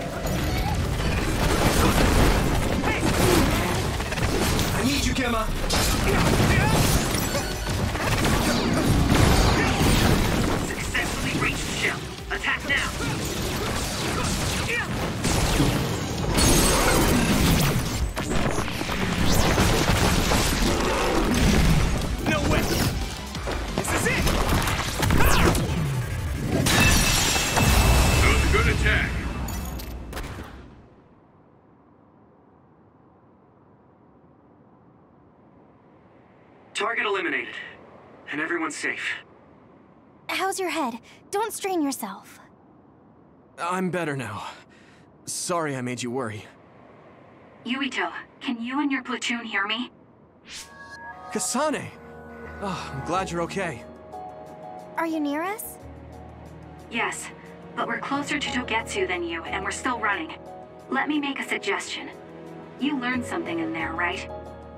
I need you, Gemma. Successfully reached the shell. Attack now. No way. This is it. That was a good attack. Target eliminated. And everyone's safe. How's your head? Don't strain yourself. I'm better now. Sorry I made you worry. Yuito, can you and your platoon hear me? Kasane! Oh, I'm glad you're okay. Are you near us? Yes, but we're closer to Togetsu than you, and we're still running. Let me make a suggestion. You learned something in there, right?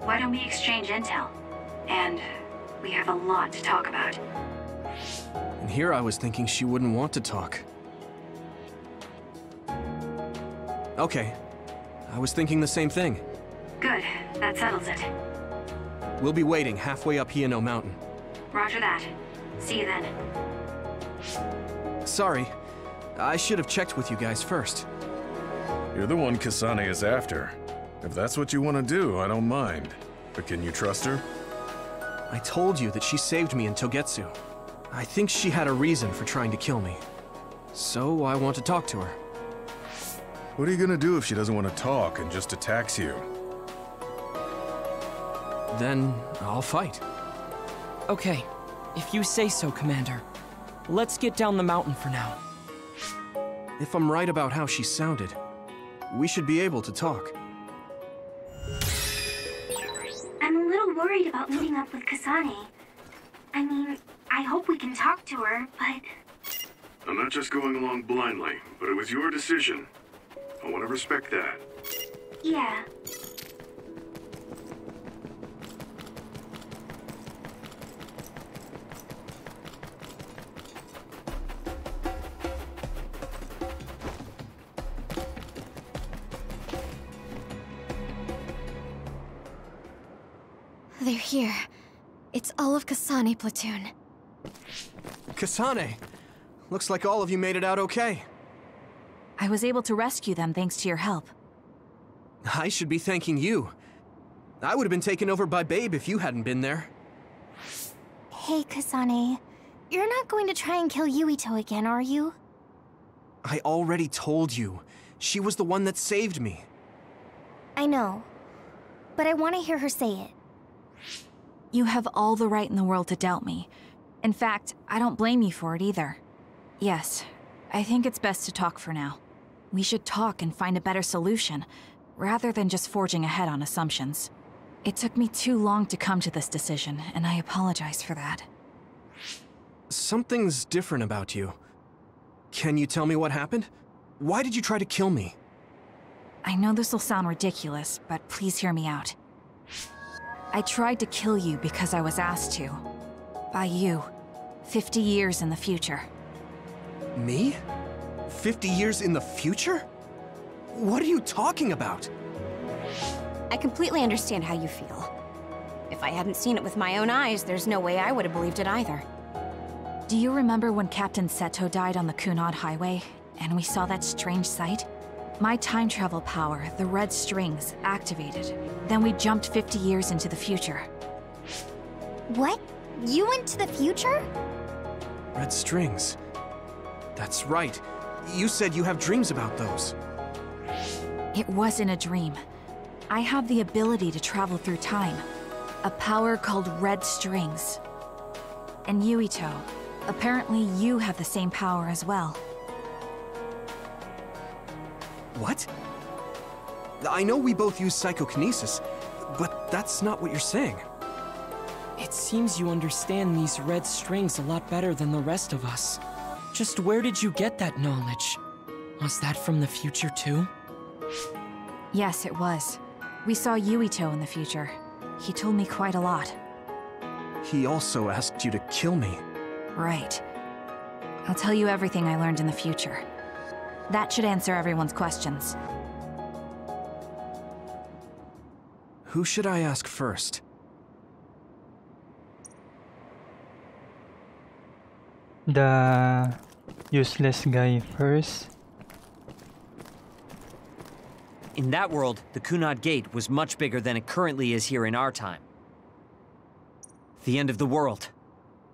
Why don't we exchange intel? And we have a lot to talk about. And here I was thinking she wouldn't want to talk. Okay. I was thinking the same thing. Good, that settles it. We'll be waiting halfway up Hiyano Mountain. Roger that. See you then. Sorry. I should have checked with you guys first. You're the one Kasane is after. If that's what you want to do, I don't mind. But can you trust her? I told you that she saved me in Togetsu. I think she had a reason for trying to kill me. So I want to talk to her. What are you gonna do if she doesn't want to talk and just attacks you? then I'll fight. Okay, if you say so, Commander. Let's get down the mountain for now. If I'm right about how she sounded, we should be able to talk. I'm a little worried about meeting up with Kasane. I mean, I hope we can talk to her, but... I'm not just going along blindly, but it was your decision. I want to respect that. Yeah. They're here. It's all of Kasane platoon. Kasane! Looks like all of you made it out okay. I was able to rescue them thanks to your help. I should be thanking you. I would have been taken over by Babe if you hadn't been there. Hey, Kasane. You're not going to try and kill Yuito again, are you? I already told you. She was the one that saved me. I know. But I want to hear her say it. You have all the right in the world to doubt me. In fact, I don't blame you for it either. Yes, I think it's best to talk for now. We should talk and find a better solution, rather than just forging ahead on assumptions. It took me too long to come to this decision, and I apologize for that. Something's different about you. Can you tell me what happened? Why did you try to kill me? I know this will sound ridiculous, but please hear me out. I tried to kill you because I was asked to. By you. 50 years in the future. Me? 50 years in the future? What are you talking about? I completely understand how you feel. If I hadn't seen it with my own eyes, there's no way I would have believed it either. Do you remember when Captain Seto died on the Kunad Highway, and we saw that strange sight? My time travel power, the red strings, activated. Then we jumped 50 years into the future. What? You went to the future? Red strings. That's right. You said you have dreams about those. It wasn't a dream. I have the ability to travel through time. A power called red strings. And Yuito, apparently you have the same power as well. What? I know we both use psychokinesis, but that's not what you're saying. It seems you understand these red strings a lot better than the rest of us. Just where did you get that knowledge? Was that from the future too? Yes, it was. We saw Yuito in the future. He told me quite a lot. He also asked you to kill me. Right. I'll tell you everything I learned in the future. That should answer everyone's questions. Who should I ask first? The useless guy first. In that world, the Kunad Gate was much bigger than it currently is here in our time. The end of the world.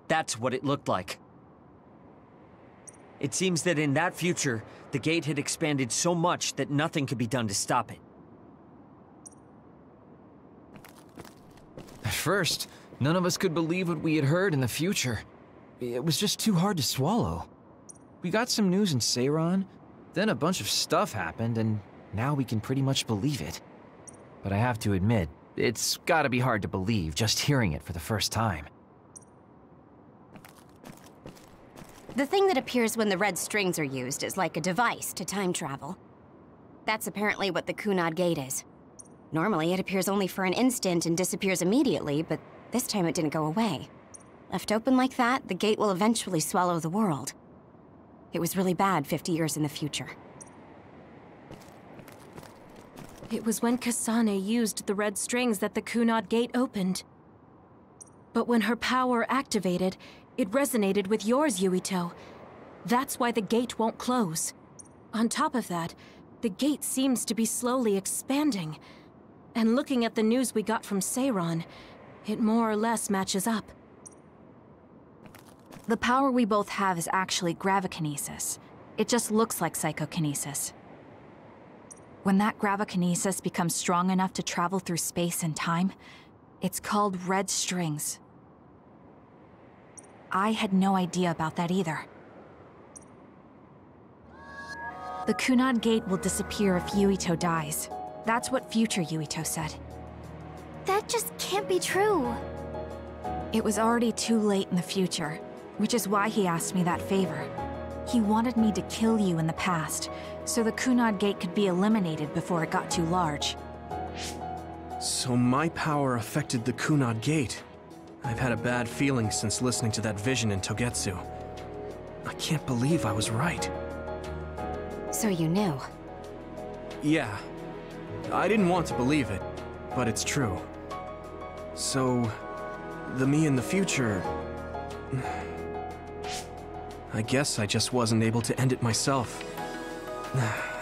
That's what it looked like. It seems that in that future, the gate had expanded so much that nothing could be done to stop it. At first, none of us could believe what we had heard in the future. It was just too hard to swallow. We got some news in Seiran, then a bunch of stuff happened, and now we can pretty much believe it. But I have to admit, it's gotta be hard to believe just hearing it for the first time. The thing that appears when the red strings are used is like a device to time travel. That's apparently what the Kunad Gate is. Normally, it appears only for an instant and disappears immediately, but this time it didn't go away. Left open like that, the gate will eventually swallow the world. It was really bad 50 years in the future. It was when Kasane used the red strings that the Kunad Gate opened. But when her power activated, it resonated with yours, Yuito. That's why the gate won't close. On top of that, the gate seems to be slowly expanding. And looking at the news we got from Seiran, it more or less matches up. The power we both have is actually gravikinesis. It just looks like psychokinesis. When that gravikinesis becomes strong enough to travel through space and time, It's called red strings. I had no idea about that either. The Kunad Gate will disappear if Yuito dies. That's what future Yuito said. That just can't be true. It was already too late in the future, which is why he asked me that favor. He wanted me to kill you in the past, so the Kunad Gate could be eliminated before it got too large. So my power affected the Kunad Gate. I've had a bad feeling since listening to that vision in Togetsu. I can't believe I was right. So you knew? Yeah. I didn't want to believe it, but it's true. So, the me in the future... I guess I just wasn't able to end it myself.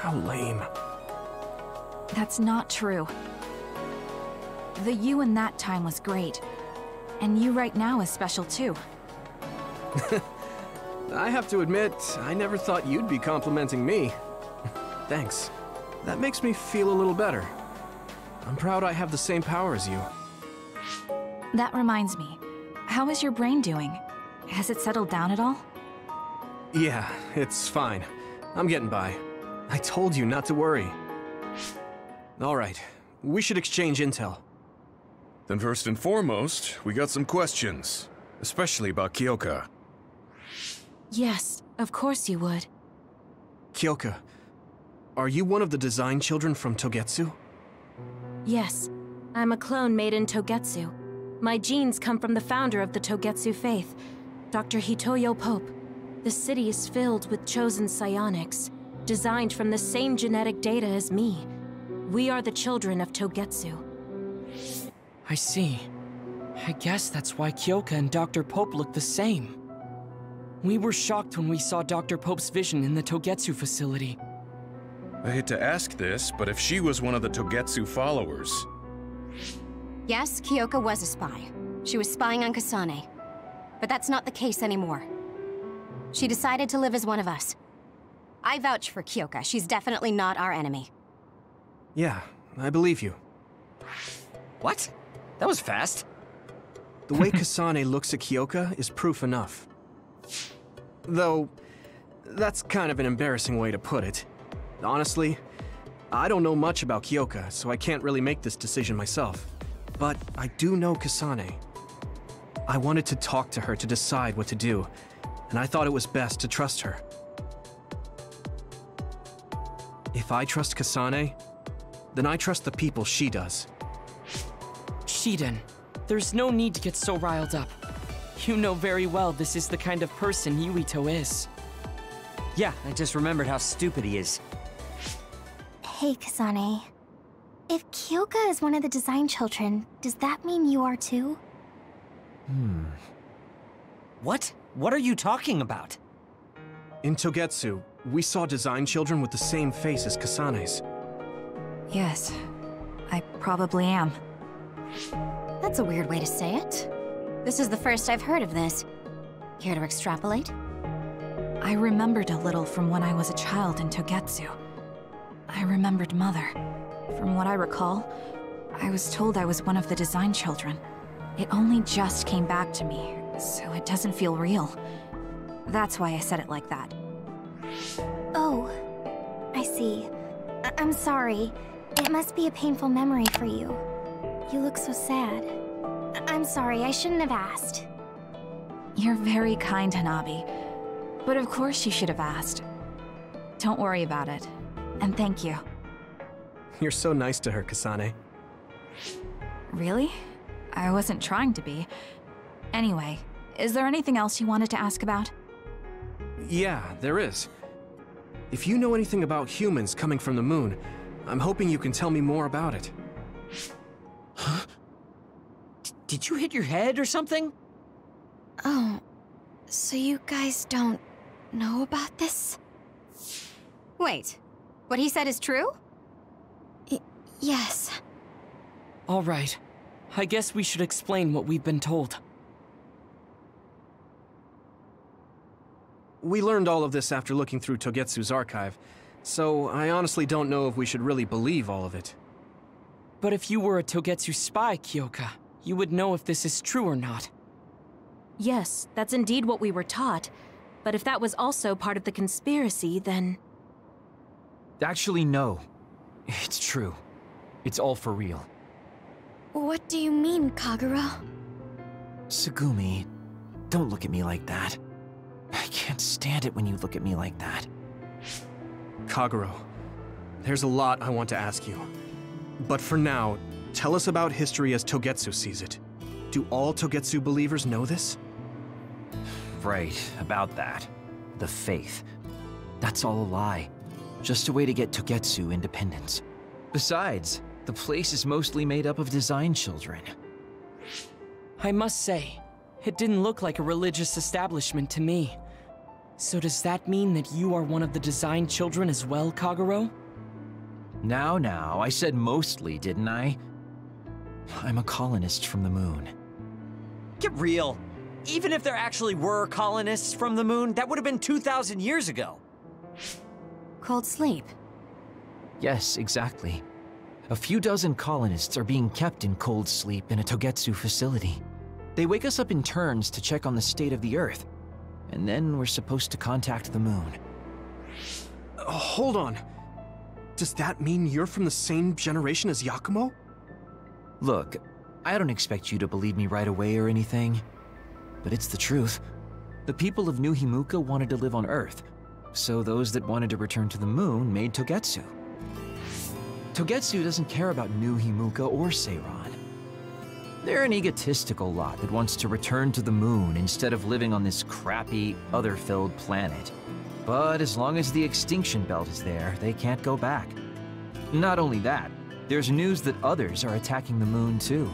How lame. That's not true. The you in that time was great. And you right now is special too. I have to admit, I never thought you'd be complimenting me. Thanks. That makes me feel a little better. I'm proud I have the same power as you. That reminds me. How is your brain doing? Has it settled down at all? Yeah, it's fine. I'm getting by. I told you not to worry. Alright, we should exchange intel. Then first and foremost, we got some questions. Especially about Kyoka. Yes, of course you would. Kyoka, are you one of the design children from Togetsu? Yes, I'm a clone made in Togetsu. My genes come from the founder of the Togetsu faith, Dr. Hitoyo Pope. The city is filled with chosen psionics, designed from the same genetic data as me. We are the children of Togetsu. I see. I guess that's why Kyoka and Dr. Pope look the same. We were shocked when we saw Dr. Pope's vision in the Togetsu facility. I hate to ask this, but if she was one of the Togetsu followers... Yes, Kyoka was a spy. She was spying on Kasane. But that's not the case anymore. She decided to live as one of us. I vouch for Kyoka. She's definitely not our enemy. Yeah, I believe you. What? That was fast. The way Kasane looks at Kyoka is proof enough. Though, that's kind of an embarrassing way to put it. Honestly, I don't know much about Kyoka, so I can't really make this decision myself. But I do know Kasane. I wanted to talk to her to decide what to do, and I thought it was best to trust her. If I trust Kasane, then I trust the people she does. Shiden, there's no need to get so riled up. You know very well this is the kind of person Yuito is. Yeah, I just remembered how stupid he is. Hey, Kasane. If Kyoka is one of the design children, does that mean you are too? What? What are you talking about? In Togetsu, we saw design children with the same face as Kasane's. Yes, I probably am. That's a weird way to say it. This is the first I've heard of this. Care to extrapolate? I remembered a little from when I was a child in Togetsu. I remembered Mother. From what I recall, I was told I was one of the design children. It only just came back to me, so it doesn't feel real. That's why I said it like that. Oh, I see. I'm sorry. It must be a painful memory for you. You look so sad. I'm sorry, I shouldn't have asked. You're very kind, Hanabi. But of course you should have asked. Don't worry about it. And thank you. You're so nice to her, Kasane. Really? I wasn't trying to be. Anyway, is there anything else you wanted to ask about? Yeah, there is. If you know anything about humans coming from the moon, I'm hoping you can tell me more about it. Huh? Did you hit your head or something? Oh, so you guys don't know about this? Wait, what he said is true? Yes. All right. I guess we should explain what we've been told. We learned all of this after looking through Togetsu's archive, so I honestly don't know if we should really believe all of it. But if you were a Togetsu spy, Kyoka, you would know if this is true or not. Yes, that's indeed what we were taught. But if that was also part of the conspiracy, then... Actually, no. It's true. It's all for real. What do you mean, Kagero? Tsugumi, don't look at me like that. I can't stand it when you look at me like that. Kagero, there's a lot I want to ask you. But for now, tell us about history as Togetsu sees it. Do all Togetsu believers know this? Right, about that. The faith. That's all a lie. Just a way to get Togetsu independence. Besides, the place is mostly made up of design children. I must say, it didn't look like a religious establishment to me. So does that mean that you are one of the design children as well, Kagero? Now, I said mostly, didn't I? I'm a colonist from the moon. Get real! Even if there actually were colonists from the moon, that would have been 2,000 years ago. Cold sleep. Yes, exactly. A few dozen colonists are being kept in cold sleep in a Togetsu facility. They wake us up in turns to check on the state of the Earth, and then we're supposed to contact the moon. Hold on. Does that mean you're from the same generation as Yakumo? Look, I don't expect you to believe me right away or anything, but it's the truth. The people of New Himuka wanted to live on Earth, so those that wanted to return to the moon made Togetsu. Togetsu doesn't care about New Himuka or Seiran. They're an egotistical lot that wants to return to the moon instead of living on this crappy, other-filled planet. But as long as the extinction belt is there, they can't go back. Not only that, there's news that others are attacking the moon too.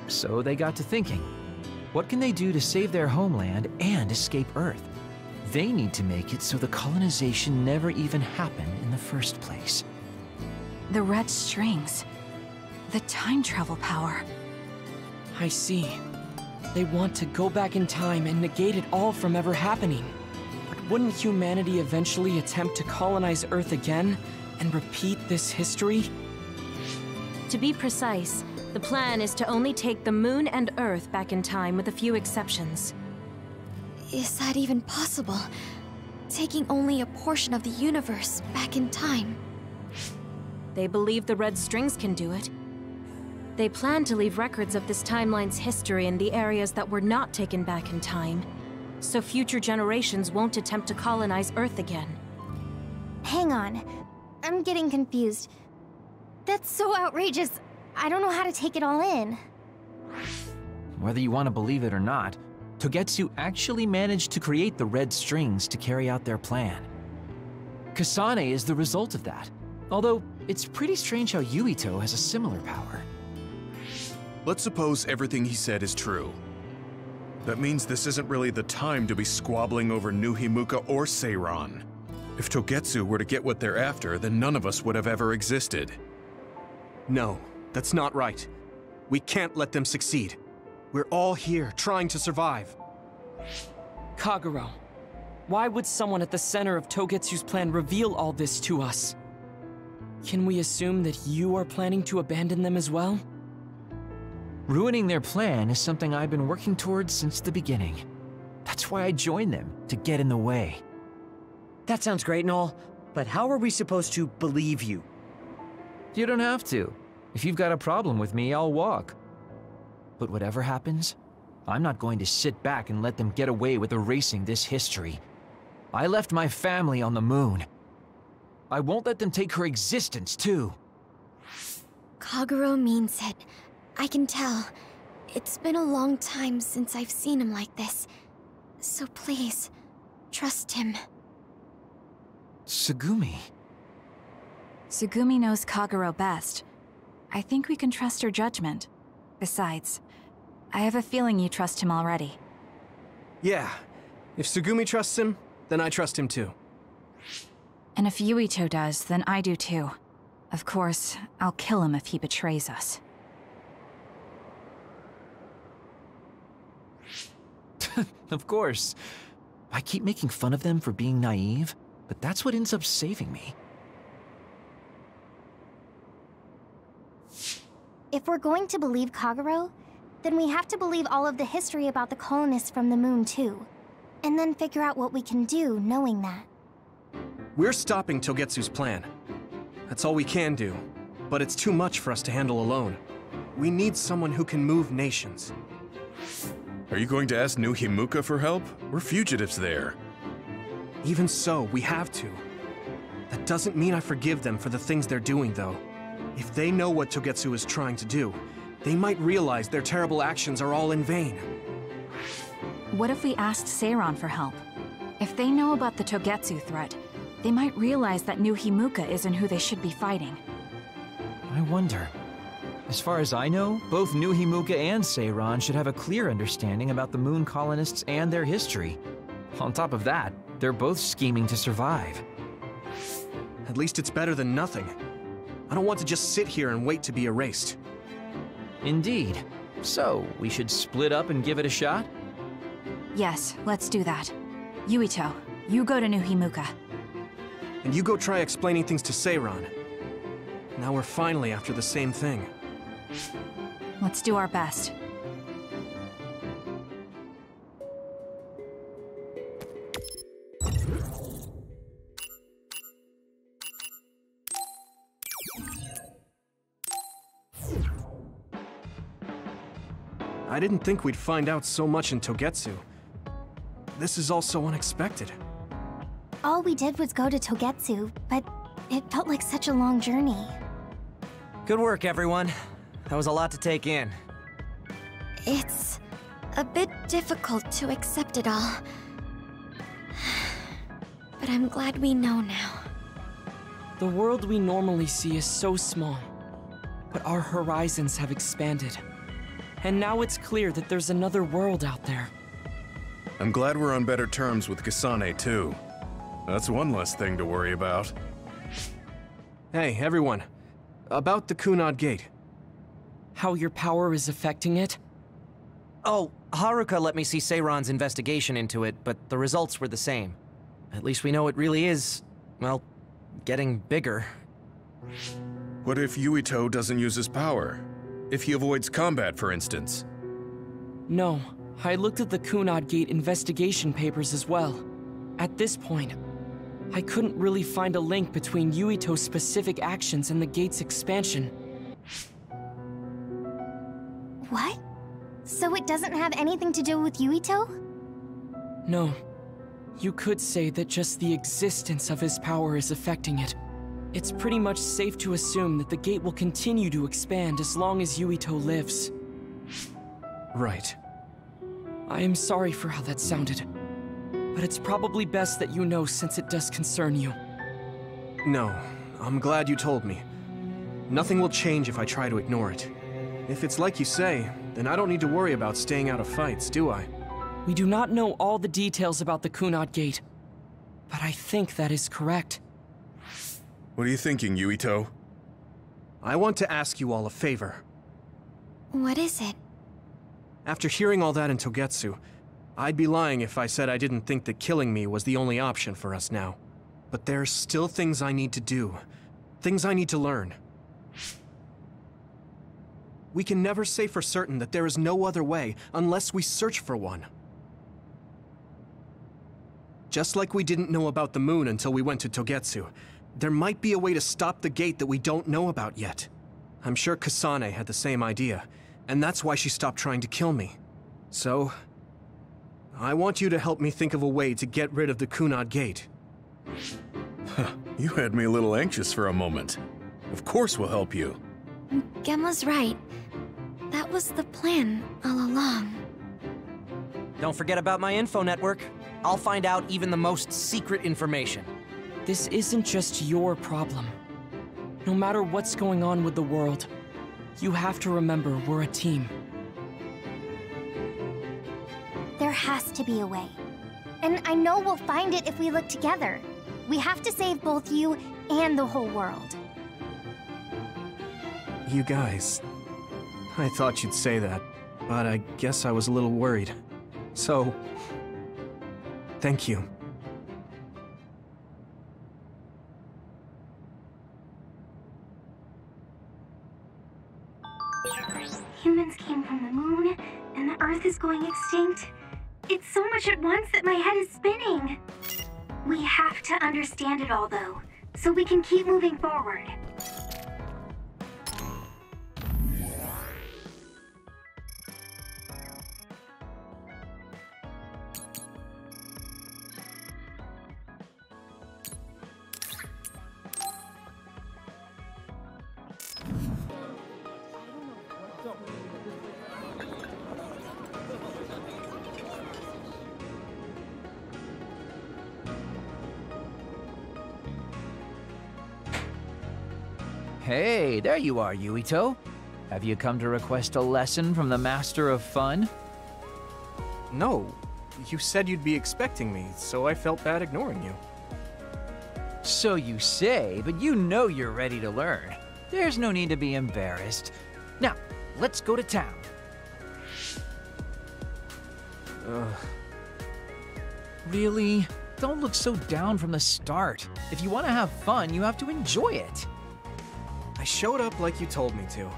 So they got to thinking, what can they do to save their homeland and escape Earth? They need to make it so the colonization never even happened in the first place. The red strings. The time travel power. I see. They want to go back in time and negate it all from ever happening. But wouldn't humanity eventually attempt to colonize Earth again and repeat this history? To be precise, the plan is to only take the moon and Earth back in time with a few exceptions. Is that even possible? Taking only a portion of the universe back in time? They believe the red strings can do it. They plan to leave records of this timeline's history in the areas that were not taken back in time, so future generations won't attempt to colonize Earth again. Hang on. I'm getting confused. That's so outrageous. I don't know how to take it all in. Whether you want to believe it or not, Togetsu actually managed to create the red strings to carry out their plan. Kasane is the result of that, although it's pretty strange how Yuito has a similar power. Let's suppose everything he said is true. That means this isn't really the time to be squabbling over New Himuka or Seiran. If Togetsu were to get what they're after, then none of us would have ever existed. No, that's not right. We can't let them succeed. We're all here, trying to survive. Kagero, why would someone at the center of Togetsu's plan reveal all this to us? Can we assume that you are planning to abandon them as well? Ruining their plan is something I've been working towards since the beginning. That's why I joined them, to get in the way. That sounds great and all, but how are we supposed to believe you? You don't have to. If you've got a problem with me, I'll walk. But whatever happens, I'm not going to sit back and let them get away with erasing this history. I left my family on the moon. I won't let them take her existence, too. Kagero means it. I can tell. It's been a long time since I've seen him like this. So please, trust him. Tsugumi. Tsugumi knows Kagero best. I think we can trust her judgment. Besides, I have a feeling you trust him already. Yeah. If Tsugumi trusts him, then I trust him too. And if Yuito does, then I do too. Of course, I'll kill him if he betrays us. Of course. I keep making fun of them for being naive, but that's what ends up saving me. If we're going to believe Kagero, then we have to believe all of the history about the colonists from the moon too. And then figure out what we can do knowing that. We're stopping Togetsu's plan. That's all we can do. But it's too much for us to handle alone. We need someone who can move nations. Are you going to ask New Himuka for help? We're fugitives there. Even so, we have to. That doesn't mean I forgive them for the things they're doing, though. If they know what Togetsu is trying to do, they might realize their terrible actions are all in vain. What if we asked Seiran for help? If they know about the Togetsu threat, they might realize that New Himuka isn't who they should be fighting. I wonder. As far as I know, both New Himuka and Seiran should have a clear understanding about the moon colonists and their history. On top of that, they're both scheming to survive. At least it's better than nothing. I don't want to just sit here and wait to be erased. Indeed. So, we should split up and give it a shot? Yes, let's do that. Yuito, you go to New Himuka. And you go try explaining things to Seiran. Now we're finally after the same thing. Let's do our best. I didn't think we'd find out so much in Togetsu. This is all so unexpected. All we did was go to Togetsu, but it felt like such a long journey. Good work, everyone. That was a lot to take in. It's a bit difficult to accept it all. But I'm glad we know now. The world we normally see is so small, but our horizons have expanded. And now it's clear that there's another world out there. I'm glad we're on better terms with Kasane, too. That's one less thing to worry about. Hey, everyone. About the Kunad Gate. How your power is affecting it? Oh, Haruka let me see Seiran's investigation into it, but the results were the same. At least we know it really is, well, getting bigger. What if Yuito doesn't use his power? If he avoids combat, for instance? No, I looked at the Kunad Gate investigation papers as well. At this point, I couldn't really find a link between Yuito's specific actions and the gate's expansion. What? So it doesn't have anything to do with Yuito? No. You could say that just the existence of his power is affecting it. It's pretty much safe to assume that the gate will continue to expand as long as Yuito lives. Right. I am sorry for how that sounded, but it's probably best that you know since it does concern you. No, I'm glad you told me. Nothing will change if I try to ignore it. If it's like you say, then I don't need to worry about staying out of fights, do I? We do not know all the details about the Kunad Gate, but I think that is correct. What are you thinking, Yuito? I want to ask you all a favor. What is it? After hearing all that in Togetsu, I'd be lying if I said I didn't think that killing me was the only option for us now. But there's still things I need to do. Things I need to learn. We can never say for certain that there is no other way unless we search for one. Just like we didn't know about the moon until we went to Togetsu, there might be a way to stop the gate that we don't know about yet. I'm sure Kasane had the same idea, and that's why she stopped trying to kill me. So, I want you to help me think of a way to get rid of the Kunad Gate. You had me a little anxious for a moment. Of course we'll help you. Gemma's right. That was the plan all along. Don't forget about my info network. I'll find out even the most secret information. This isn't just your problem. No matter what's going on with the world, you have to remember we're a team. There has to be a way. And I know we'll find it if we look together. We have to save both you and the whole world. You guys... I thought you'd say that, but I guess I was a little worried. So... thank you. Humans came from the moon, and the Earth is going extinct. It's so much at once that my head is spinning. We have to understand it all, though, so we can keep moving forward. Hey, there you are, Yuito. Have you come to request a lesson from the Master of Fun? No. You said you'd be expecting me, so I felt bad ignoring you. So you say, but you know you're ready to learn. There's no need to be embarrassed. Now, let's go to town. Really? Don't look so down from the start. If you want to have fun, you have to enjoy it. I showed up like you told me to.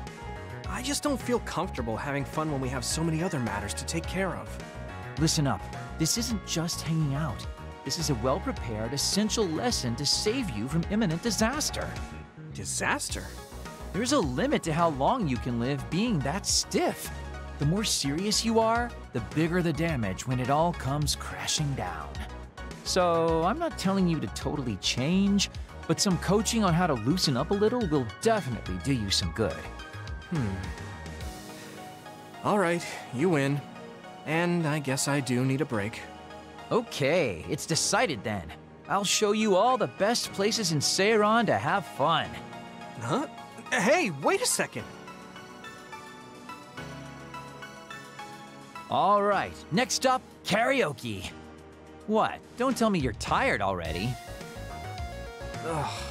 I just don't feel comfortable having fun when we have so many other matters to take care of. Listen up. This isn't just hanging out. This is a well-prepared, essential lesson to save you from imminent disaster. Disaster? There's a limit to how long you can live being that stiff. The more serious you are, the bigger the damage when it all comes crashing down. So, I'm not telling you to totally change, but some coaching on how to loosen up a little will definitely do you some good. Alright, you win. And I guess I do need a break. Okay, it's decided then. I'll show you all the best places in Seiran to have fun. Huh? Hey, wait a second! Alright, next up, karaoke. What? Don't tell me you're tired already. Ugh,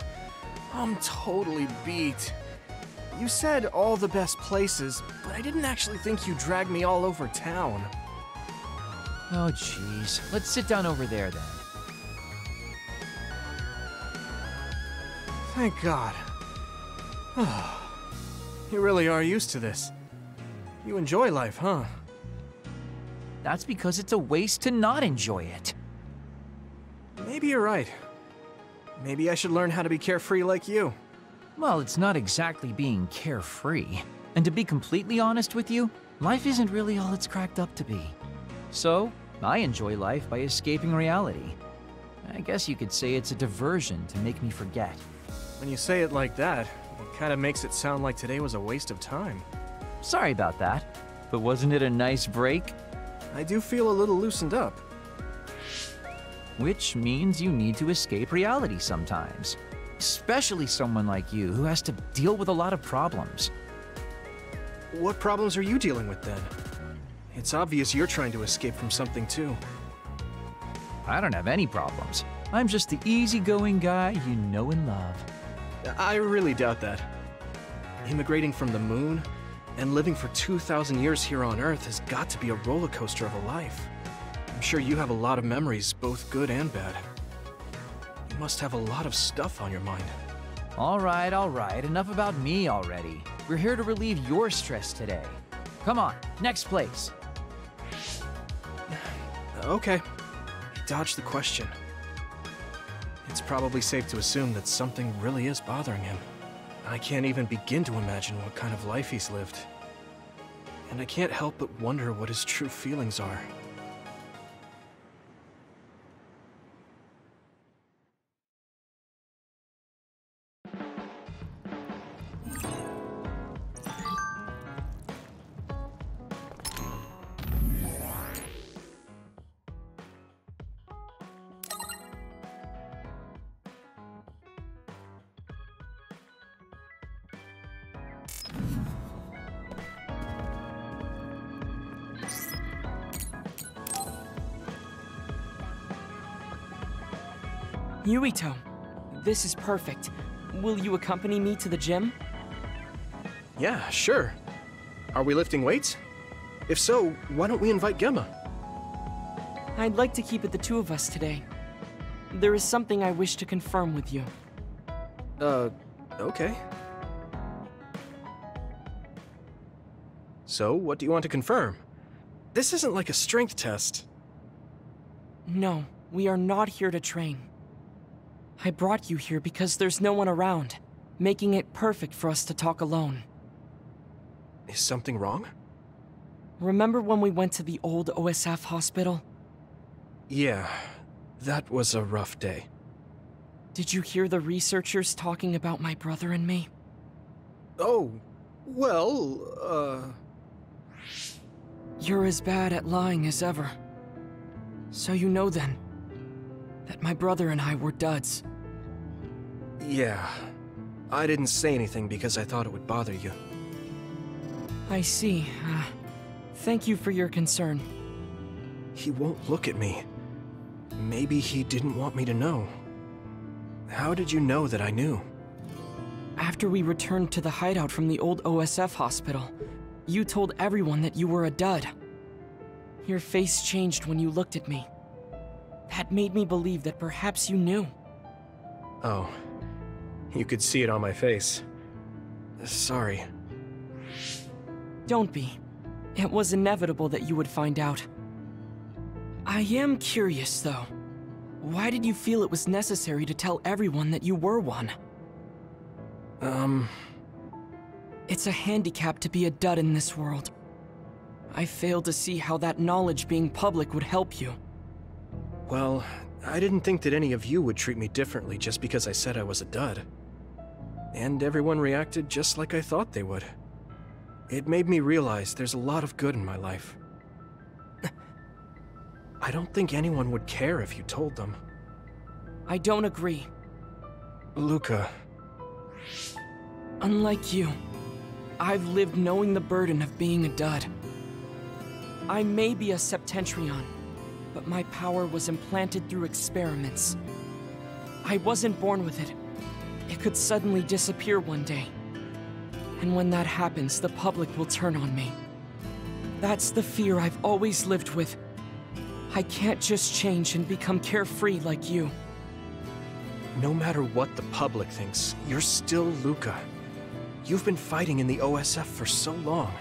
I'm totally beat. You said all the best places, but I didn't actually think you dragged me all over town. Oh jeez, let's sit down over there then. Thank God. You really are used to this. You enjoy life, huh? That's because it's a waste to not enjoy it. Maybe you're right. Maybe I should learn how to be carefree like you. Well, it's not exactly being carefree. And to be completely honest with you, life isn't really all it's cracked up to be. So, I enjoy life by escaping reality. I guess you could say it's a diversion to make me forget. When you say it like that, it kind of makes it sound like today was a waste of time. Sorry about that, but wasn't it a nice break? I do feel a little loosened up. Which means you need to escape reality sometimes. Especially someone like you who has to deal with a lot of problems. What problems are you dealing with then? It's obvious you're trying to escape from something too. I don't have any problems. I'm just the easygoing guy you know and love. I really doubt that. Immigrating from the moon and living for 2,000 years here on Earth has got to be a roller coaster of a life. I'm sure you have a lot of memories, both good and bad. You must have a lot of stuff on your mind. All right, enough about me already. We're here to relieve your stress today. Come on, next place. Okay, he dodged the question. It's probably safe to assume that something really is bothering him. I can't even begin to imagine what kind of life he's lived. And I can't help but wonder what his true feelings are. Yuito, this is perfect. Will you accompany me to the gym? Yeah, sure. Are we lifting weights? If so, why don't we invite Gemma? I'd like to keep it the two of us today. There is something I wish to confirm with you. Okay. So, what do you want to confirm? This isn't like a strength test. No, we are not here to train. I brought you here because there's no one around, making it perfect for us to talk alone. Is something wrong? Remember when we went to the old OSF hospital? Yeah, that was a rough day. Did you hear the researchers talking about my brother and me? Oh, well, You're as bad at lying as ever. So you know then, that my brother and I were duds. Yeah. I didn't say anything because I thought it would bother you. I see. Thank you for your concern. He won't look at me. Maybe he didn't want me to know. How did you know that I knew? After we returned to the hideout from the old OSF hospital, you told everyone that you were a dud. Your face changed when you looked at me. That made me believe that perhaps you knew. Oh. You could see it on my face. Sorry. Don't be. It was inevitable that you would find out. I am curious, though. Why did you feel it was necessary to tell everyone that you were one? It's a handicap to be a dud in this world. I fail to see how that knowledge being public would help you. Well, I didn't think that any of you would treat me differently just because I said I was a dud. And everyone reacted just like I thought they would. It made me realize there's a lot of good in my life. I don't think anyone would care if you told them. I don't agree. Luka. Unlike you, I've lived knowing the burden of being a dud. I may be a Septentrion, but my power was implanted through experiments. I wasn't born with it. It could suddenly disappear one day. And when that happens, the public will turn on me. That's the fear I've always lived with. I can't just change and become carefree like you. No matter what the public thinks, you're still Luka. You've been fighting in the OSF for so long.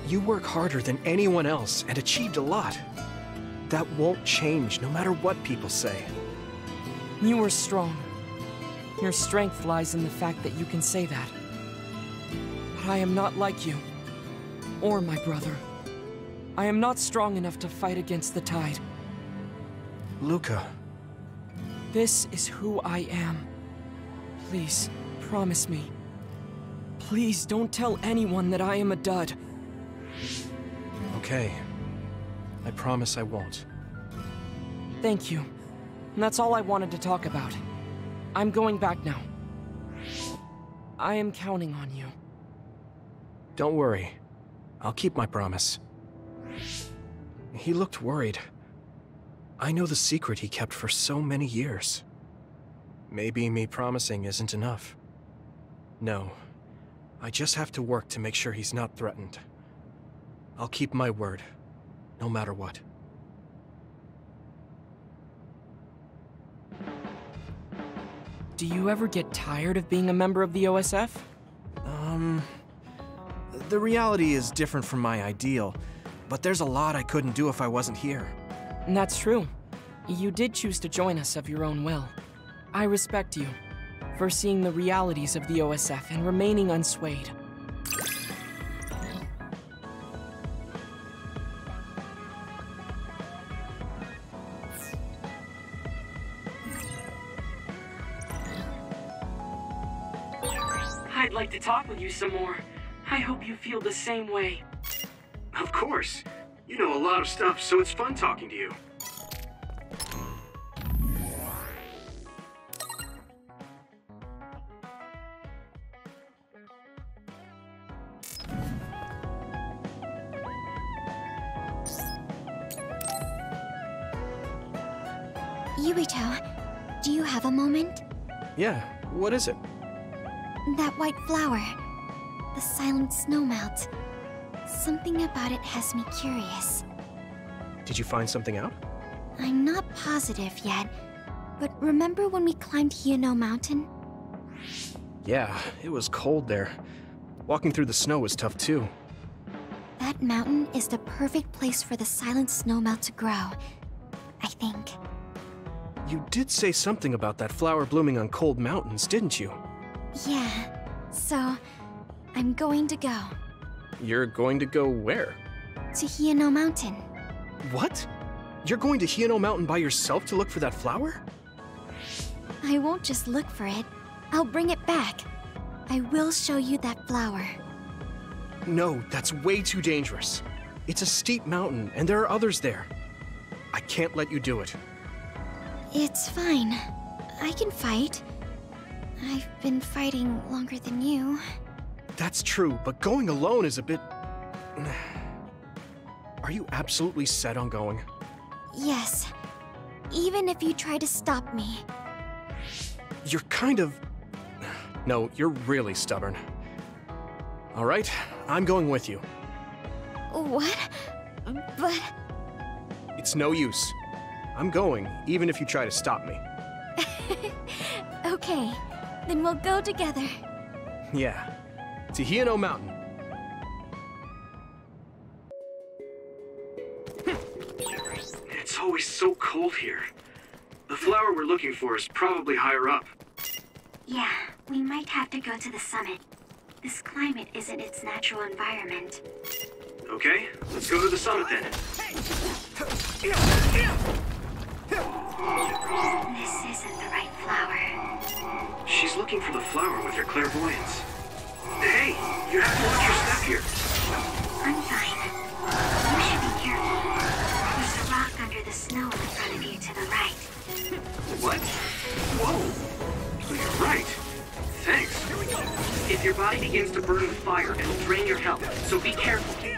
You work harder than anyone else and achieved a lot. That won't change no matter what people say. You are strong. Your strength lies in the fact that you can say that. But I am not like you. Or my brother. I am not strong enough to fight against the tide. Luka. This is who I am. Please, promise me. Please don't tell anyone that I am a dud. Okay. I promise I won't. Thank you. And that's all I wanted to talk about. I'm going back now. I am counting on you. Don't worry. I'll keep my promise. He looked worried. I know the secret he kept for so many years. Maybe me promising isn't enough. No. I just have to work to make sure he's not threatened. I'll keep my word, no matter what. Do you ever get tired of being a member of the OSF? The reality is different from my ideal, but there's a lot I couldn't do if I wasn't here. And that's true. You did choose to join us of your own will. I respect you for seeing the realities of the OSF and remaining unswayed. I'd like to talk with you some more. I hope you feel the same way. Of course. You know a lot of stuff, so it's fun talking to you. Yuito, do you have a moment? Yeah, what is it? That white flower. The silent snowmelt. Something about it has me curious. Did you find something out? I'm not positive yet, but remember when we climbed Hino Mountain? Yeah, it was cold there. Walking through the snow was tough too. That mountain is the perfect place for the silent snowmelt to grow, I think. You did say something about that flower blooming on cold mountains, didn't you? Yeah, so I'm going to go. You're going to go where? To Hieno Mountain. What? You're going to Hieno Mountain by yourself to look for that flower? I won't just look for it. I'll bring it back. I will show you that flower. No, that's way too dangerous. It's a steep mountain, and there are others there. I can't let you do it. It's fine. I can fight. I've been fighting longer than you. That's true, but going alone is a bit... Are you absolutely set on going? Yes. Even if you try to stop me. You're kind of... No, you're really stubborn. All right, I'm going with you. What? But... It's no use. I'm going, even if you try to stop me. Okay, then we'll go together. Yeah, to Hieno Mountain. It's always so cold here. The flower we're looking for is probably higher up. Yeah, we might have to go to the summit. This climate isn't its natural environment. Okay, let's go to the summit then. This isn't the right flower. She's looking for the flower with her clairvoyance. Hey, you have to watch your step here. I'm fine. You should be careful. There's a rock under the snow in front of you to the right. What? Whoa! You're right. Thanks. If your body begins to burn with fire, it'll drain your health, so be careful.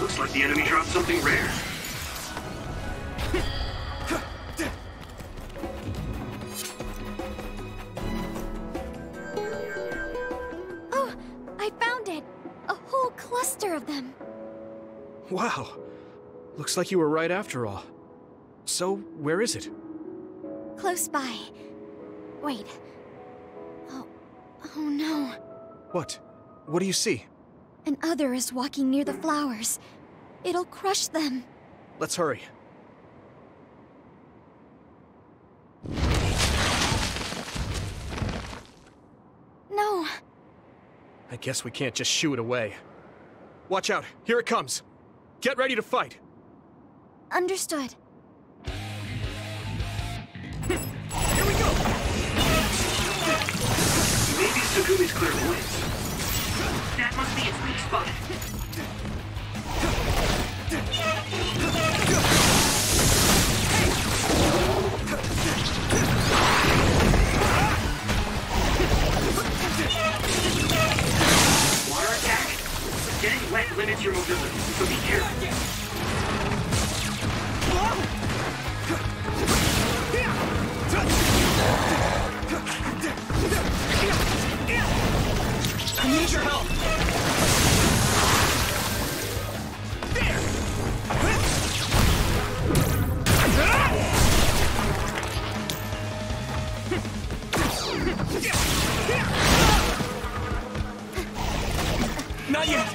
Looks like the enemy dropped something rare. Oh, I found it! A whole cluster of them. Wow. Looks like you were right after all. So, where is it? Close by. Wait. Oh no. What? What do you see? An other is walking near the flowers. It'll crush them. Let's hurry. No. I guess we can't just shoo it away. Watch out, here it comes. Get ready to fight. Understood. Here we go! Maybe Tsugumi's clairvoyance. That must be its weak spot. Water attack. Getting wet limits your mobility, so be careful. I need your help! Not yet!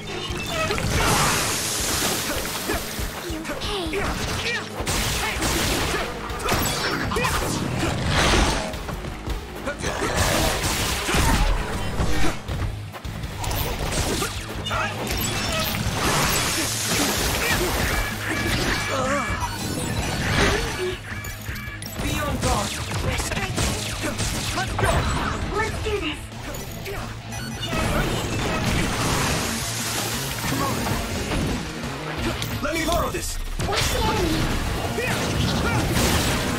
Be on guard. Let's go! Let's do this! Let me borrow this! What's the enemy?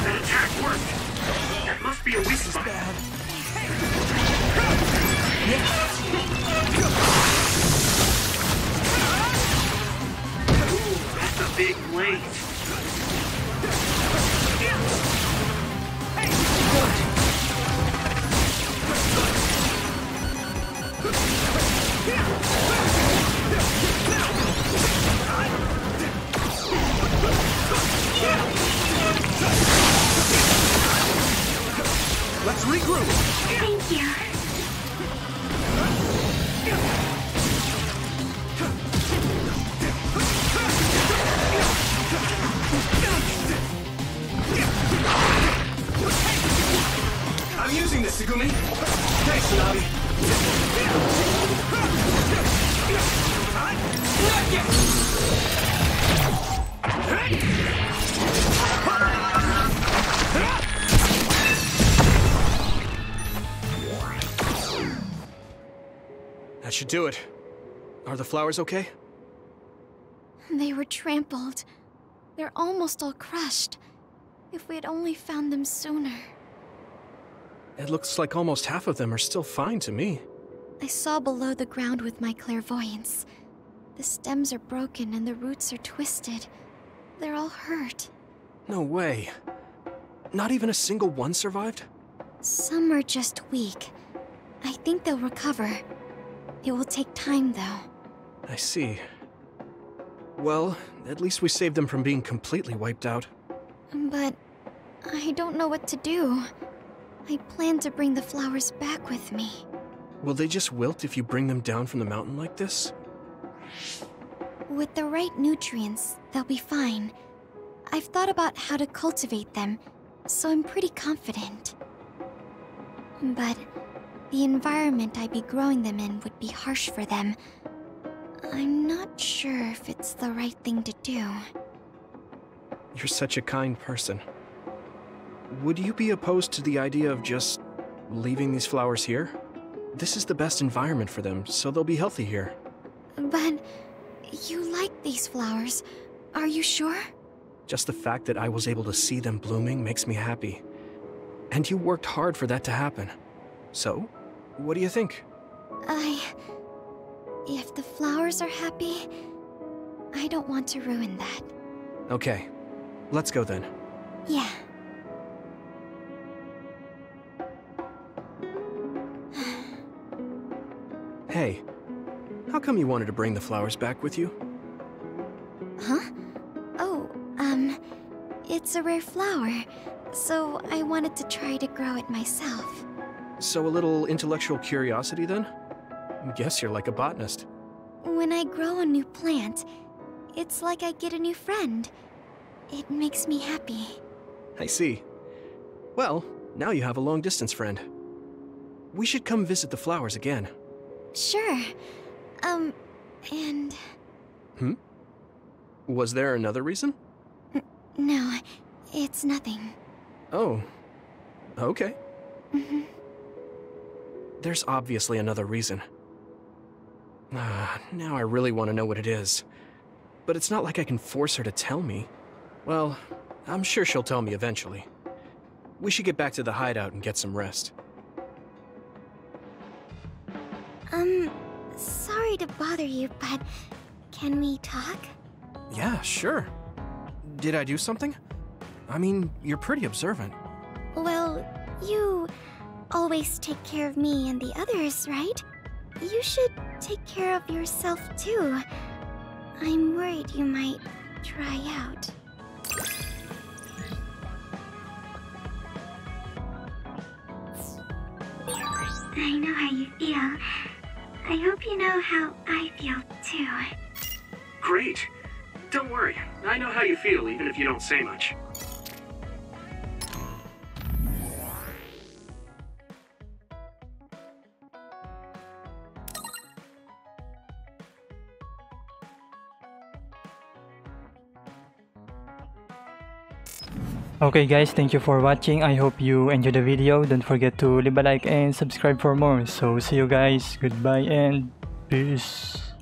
That attack worked! That must be a weak spot. Ooh, that's a big blaze. Yeah! Let's regroup! Thank you. I'm using this, Tsugumi. Thanks, Tsunami. That should do it. Are the flowers okay? They were trampled. They're almost all crushed. If we had only found them sooner. It looks like almost half of them are still fine to me. I saw below the ground with my clairvoyance. The stems are broken and the roots are twisted. They're all hurt. No way. Not even a single one survived? Some are just weak. I think they'll recover. It will take time, though. I see. Well, at least we saved them from being completely wiped out. But I don't know what to do. I plan to bring the flowers back with me. Will they just wilt if you bring them down from the mountain like this? With the right nutrients, they'll be fine. I've thought about how to cultivate them, so I'm pretty confident. But the environment I'd be growing them in would be harsh for them. I'm not sure if it's the right thing to do. You're such a kind person. Would you be opposed to the idea of just leaving these flowers here? This is the best environment for them, so they'll be healthy here. But you like these flowers, are you sure? Just the fact that I was able to see them blooming makes me happy. And you worked hard for that to happen. So, what do you think? If the flowers are happy, I don't want to ruin that. Okay, let's go then. Yeah. Hey, how come you wanted to bring the flowers back with you? Huh? Oh, it's a rare flower, so I wanted to try to grow it myself. So a little intellectual curiosity then? Guess you're like a botanist. When I grow a new plant, it's like I get a new friend. It makes me happy. I see. Well, now you have a long-distance friend. We should come visit the flowers again. Sure. And... Was there another reason? No, it's nothing. Oh. Okay. There's obviously another reason. Now I really want to know what it is. But it's not like I can force her to tell me. Well, I'm sure she'll tell me eventually. We should get back to the hideout and get some rest. Sorry to bother you, but can we talk? Yeah, sure. Did I do something? I mean, you're pretty observant. Well, you always take care of me and the others, right? You should take care of yourself too. I'm worried you might try out. I know how you feel. I hope you know how I feel too. Great. Don't worry. I know how you feel, even if you don't say much. Okay guys, thank you for watching. I hope you enjoyed the video. Don't forget to leave a like and subscribe for more. So see you guys. Goodbye and peace.